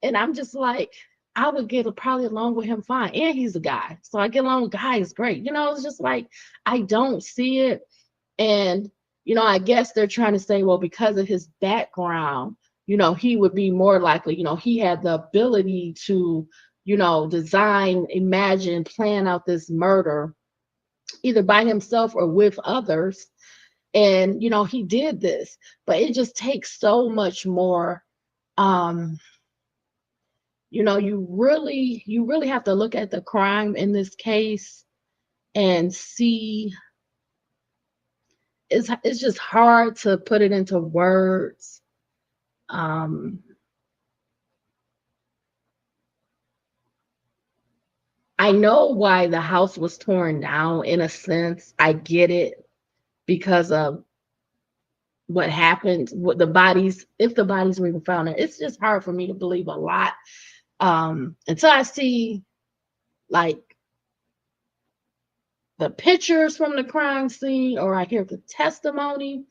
And I'm just like, I would get probably along with him fine. And he's a guy. So I get along with guys great. You know, it's just like, I don't see it. And, you know, I guess they're trying to say, well, because of his background, you know, he would be more likely, you know, he had the ability to, you know, design, imagine, plan out this murder either by himself or with others. And, you know, he did this, but it just takes so much more. Um, you know, you really have to look at the crime in this case and see. It's just hard to put it into words. um I know why the house was torn down, in a sense. I get it, because of what happened, what the bodies, if the bodies were even found there. It's just hard for me to believe a lot, until I see, like, the pictures from the crime scene, or I hear the testimony.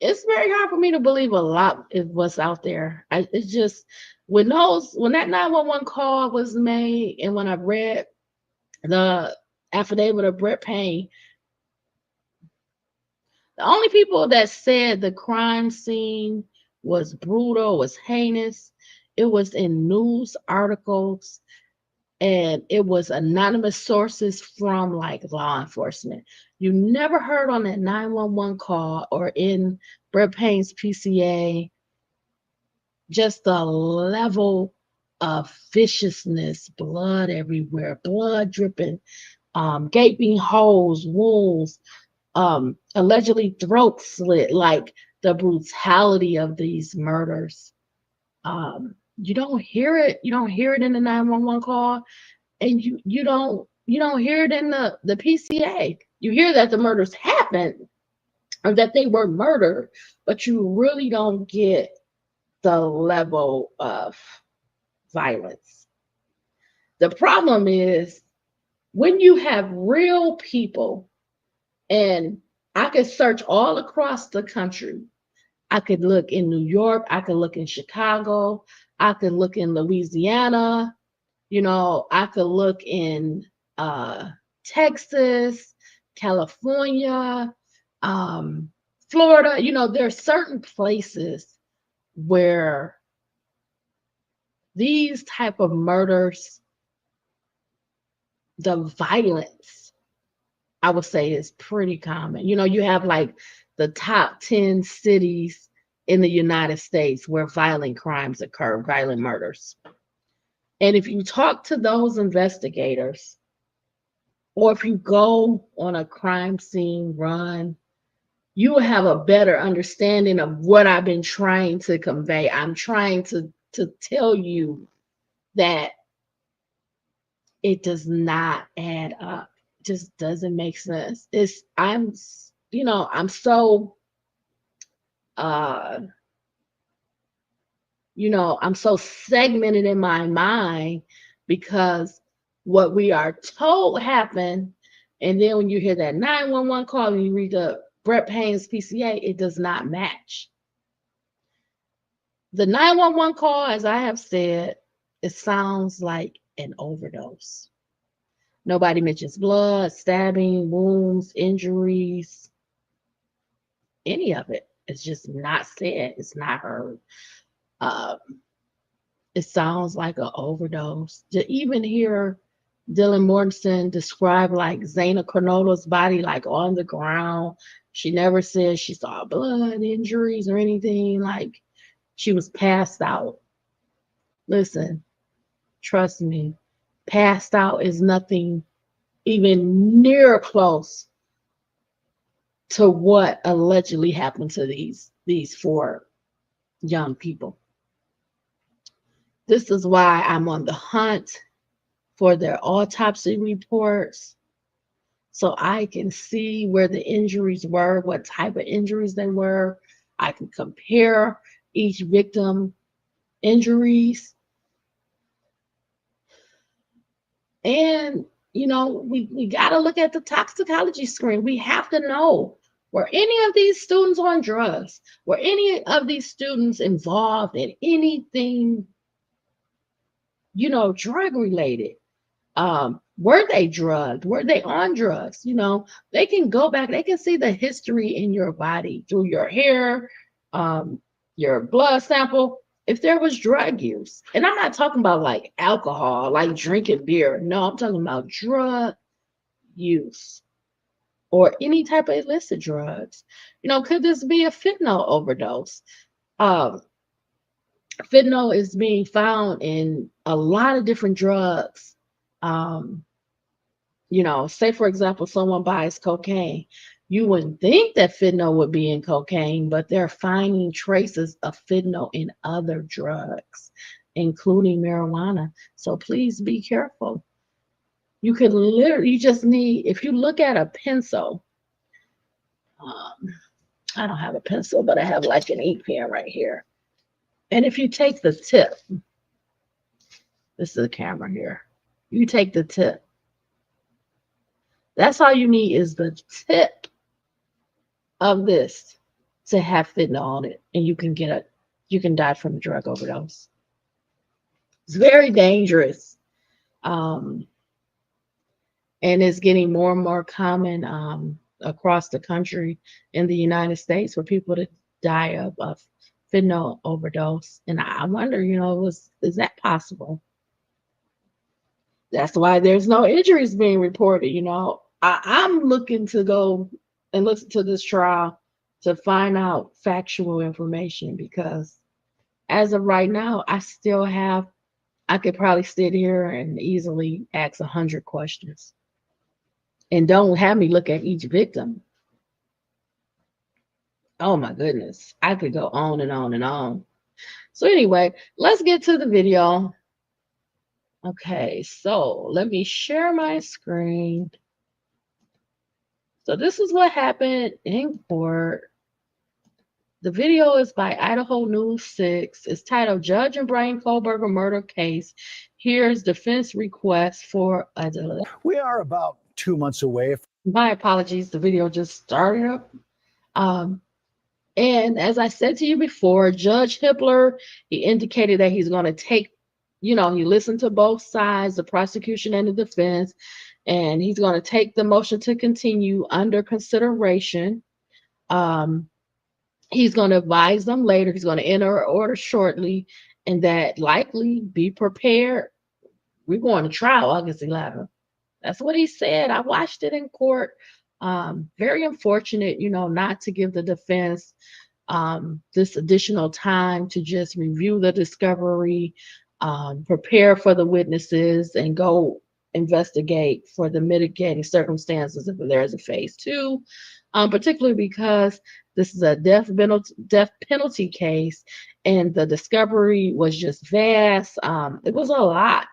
It's very hard for me to believe a lot of what's out there. It's just, when that 911 call was made, and when I read the affidavit of Brett Payne, the only people that said the crime scene was brutal, was heinous, it was in news articles, and it was anonymous sources from like law enforcement. You never heard on that 911 call or in Brett Payne's PCA just the level of viciousness, blood everywhere, blood dripping, gaping holes, wounds, allegedly throat slit, like the brutality of these murders. You don't hear it. You don't hear it in the 911 call, and you don't hear it in the PCA. You hear that the murders happened, or that they were murdered, but you really don't get the level of violence. The problem is when you have real people, and I could search all across the country. I could look in New York, I could look in Chicago, I could look in Louisiana, you know, I could look in uh, Texas, California, um, Florida. You know, there are certain places where these type of murders, the violence, I would say is pretty common. You know, you have like the top 10 cities in the United States where violent crimes occur, violent murders. And if you talk to those investigators, or if you go on a crime scene run, you will have a better understanding of what I've been trying to convey. I'm trying to tell you that it does not add up. It just doesn't make sense. I'm so uh I'm so segmented in my mind because what we are told happened, and then when you hear that 911 call and you read the Brett Payne's PCA, it does not match. The 911 call, as I have said, it sounds like an overdose. Nobody mentions blood, stabbing, wounds, injuries, any of it. It's just not said. It's not heard. Um, it sounds like an overdose. To even hear Dylan Mortensen describe like Zaina Cronola's body like on the ground. She never said she saw blood, injuries, or anything. Like she was passed out. Listen, trust me, passed out is nothing even near close to what allegedly happened to these four young people. This is why I'm on the hunt for their autopsy reports so I can see where the injuries were, what type of injuries they were. I can compare each victim injuries. And, we got to look at the toxicology screen. We have to know, were any of these students on drugs? Were any of these students involved in anything, drug related? Were they drugged? Were they on drugs? They can go back, they can see the history in your body through your hair, your blood sample, if there was drug use. And I'm not talking about like alcohol, like drinking beer. No, I'm talking about drug use or any type of illicit drugs. Could this be a fentanyl overdose? Um, Fentanyl is being found in a lot of different drugs. Um, say for example, someone buys cocaine. You wouldn't think that fentanyl would be in cocaine, but they're finding traces of fentanyl in other drugs, including marijuana. So please be careful. You just need, if you look at a pencil, I don't have a pencil, but I have like an ink pen right here. And if you take the tip, this is the camera here, you take the tip. That's all you need is the tip of this to have fentanyl on it, and you can die from a drug overdose. It's very dangerous. And it's getting more and more common across the country in the United States for people to die of fentanyl overdose. And I wonder, is that possible? That's why there's no injuries being reported. I'm looking to go and listen to this trial to find out factual information, because as of right now, I could probably sit here and easily ask 100 questions. And don't have me look at each victim. Oh my goodness. I could go on and on and on. So anyway, let's get to the video. Okay, so let me share my screen. So this is what happened in court. The video is by Idaho News 6. It's titled Judge and Bryan Kohberger Murder Case. Here's defense request for a delay. We are about 2 months away. My apologies, the video just started up. And as I said to you before, Judge Hippler, he indicated that he's going to take, he listened to both sides, the prosecution and the defense, and he's going to take the motion to continue under consideration. He's going to advise them later. He's going to enter an order shortly, and that likely be prepared. We're going to trial August 11th. That's what he said. I watched it in court. Very unfortunate, not to give the defense this additional time to just review the discovery, prepare for the witnesses, and go investigate for the mitigating circumstances if there's a phase two, particularly because this is a death penalty case, and the discovery was just vast. It was a lot.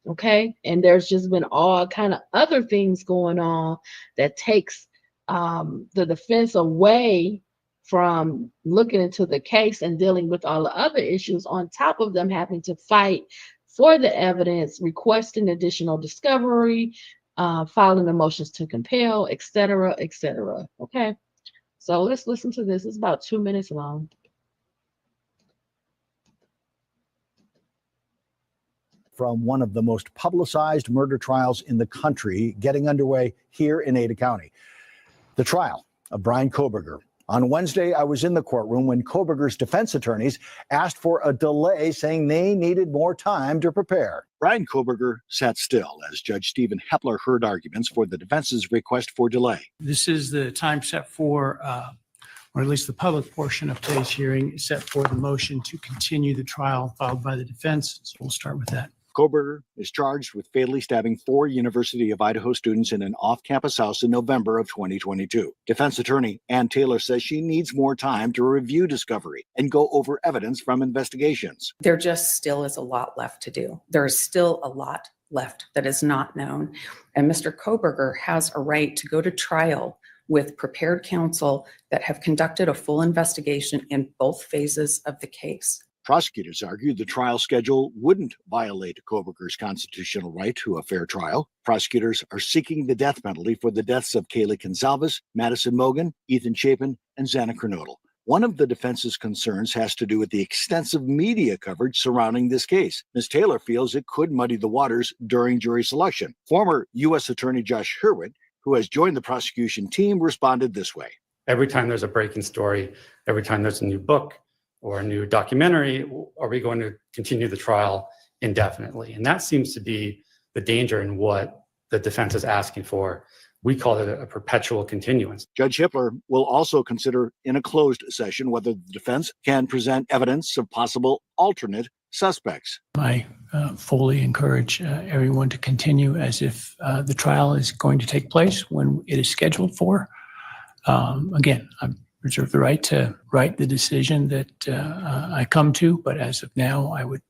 Okay. And there's just been all kind of other things going on that takes the defense away from looking into the case and dealing with all the other issues on top of them having to fight for the evidence, requesting additional discovery, filing the motions to compel, et cetera, et cetera. Okay. So let's listen to this. It's about 2 minutes long. From one of the most publicized murder trials in the country getting underway here in Ada County. The trial of Bryan Kohberger. On Wednesday, I was in the courtroom when Kohberger's defense attorneys asked for a delay, saying they needed more time to prepare. Bryan Kohberger sat still as Judge Judge Hippler heard arguments for the defense's request for delay. This is the time set for, or at least the public portion of today's hearing is set for the motion to continue the trial filed by the defense. So we'll start with that. Kohberger is charged with fatally stabbing 4 University of Idaho students in an off-campus house in November of 2022. Defense attorney Ann Taylor says she needs more time to review discovery and go over evidence from investigations. There just still is a lot left to do. There is still a lot left that is not known. And Mr. Kohberger has a right to go to trial with prepared counsel that have conducted a full investigation in both phases of the case. Prosecutors argued the trial schedule wouldn't violate Kohberger's constitutional right to a fair trial. Prosecutors are seeking the death penalty for the deaths of Kaylee Gonzalez, Madison Mogan, Ethan Chapin, and Xana Kernodle. One of the defense's concerns has to do with the extensive media coverage surrounding this case. Ms. Taylor feels it could muddy the waters during jury selection. Former U.S. Attorney Josh Hippler, who has joined the prosecution team, responded this way. Every time there's a breaking story, every time there's a new book or a new documentary, are we going to continue the trial indefinitely? And that seems to be the danger in what the defense is asking for. We call it a perpetual continuance. Judge Hippler will also consider in a closed session whether the defense can present evidence of possible alternate suspects. I fully encourage everyone to continue as if the trial is going to take place when it is scheduled for. Again, I reserve the right to write the decision that I come to, but as of now, I would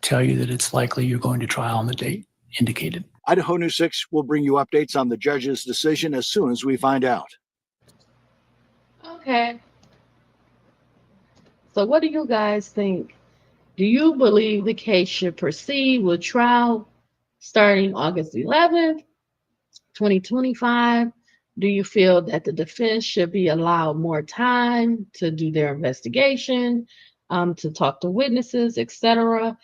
tell you that it's likely you're going to trial on the date indicated. Idaho News 6 will bring you updates on the judge's decision as soon as we find out. Okay. So what do you guys think? Do you believe the case should proceed with trial starting August 11th, 2025? Do you feel that the defense should be allowed more time to do their investigation, to talk to witnesses, etc.?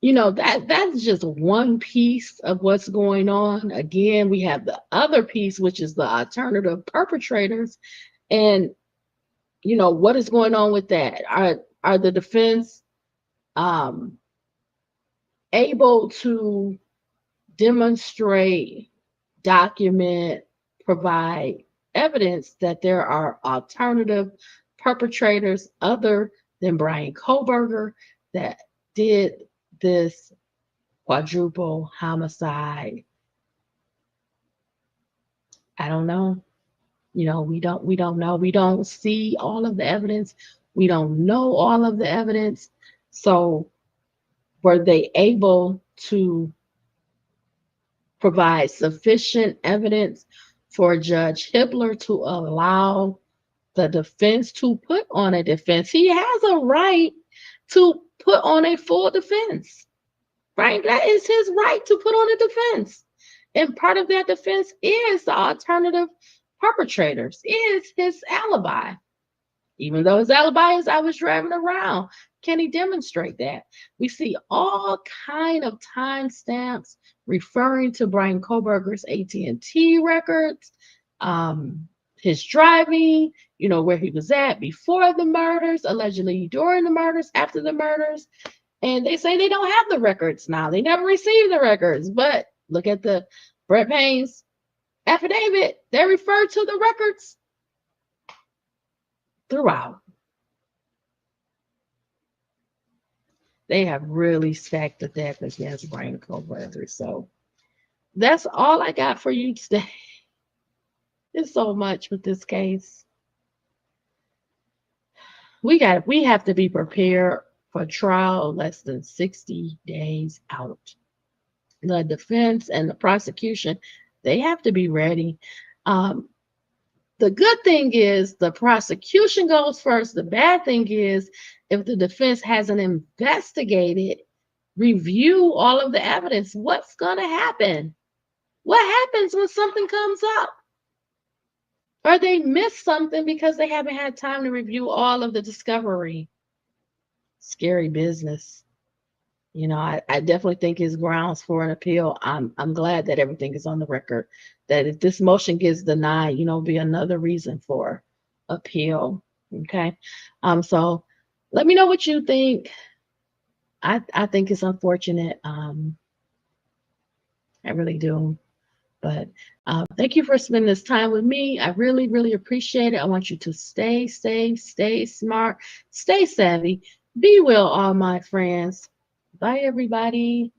That's just one piece of what's going on. Again, we have the other piece, which is the alternative perpetrators. And, what is going on with that? Are the defense able to demonstrate, document, provide evidence that there are alternative perpetrators other than Bryan Kohberger that did this quadruple homicide? I don't know. We don't know. We don't see all of the evidence. We don't know all of the evidence. So were they able to provide sufficient evidence for Judge Hippler to allow the defense to put on a defense? He has a right to put on a full defense, right? That is his right to put on a defense. And part of that defense is the alternative perpetrators, is his alibi. Even though his alibi is I was driving around, can he demonstrate that? We see all kind of timestamps referring to Bryan Kohberger's AT&T records, his driving, where he was at before the murders, allegedly during the murders, after the murders. And they say they don't have the records now. They never received the records. But look at the Brett Payne's affidavit. They refer to the records throughout. They have really stacked the deck against Bryan Kohberger. So that's all I got for you today. There's so much with this case. We have to be prepared for trial less than 60 days out. The defense and the prosecution, they have to be ready. The good thing is the prosecution goes first. The bad thing is if the defense hasn't investigated, review all of the evidence, what's going to happen? What happens when something comes up? Or they miss something because they haven't had time to review all of the discovery. Scary business. You know, I definitely think it's grounds for an appeal. I'm glad that everything is on the record. That if this motion gets denied, you know, be another reason for appeal. Okay. So let me know what you think. I think it's unfortunate. I really do. But thank you for spending this time with me. I really, really appreciate it. I want you to stay smart, stay savvy, be well, all my friends. Bye, everybody.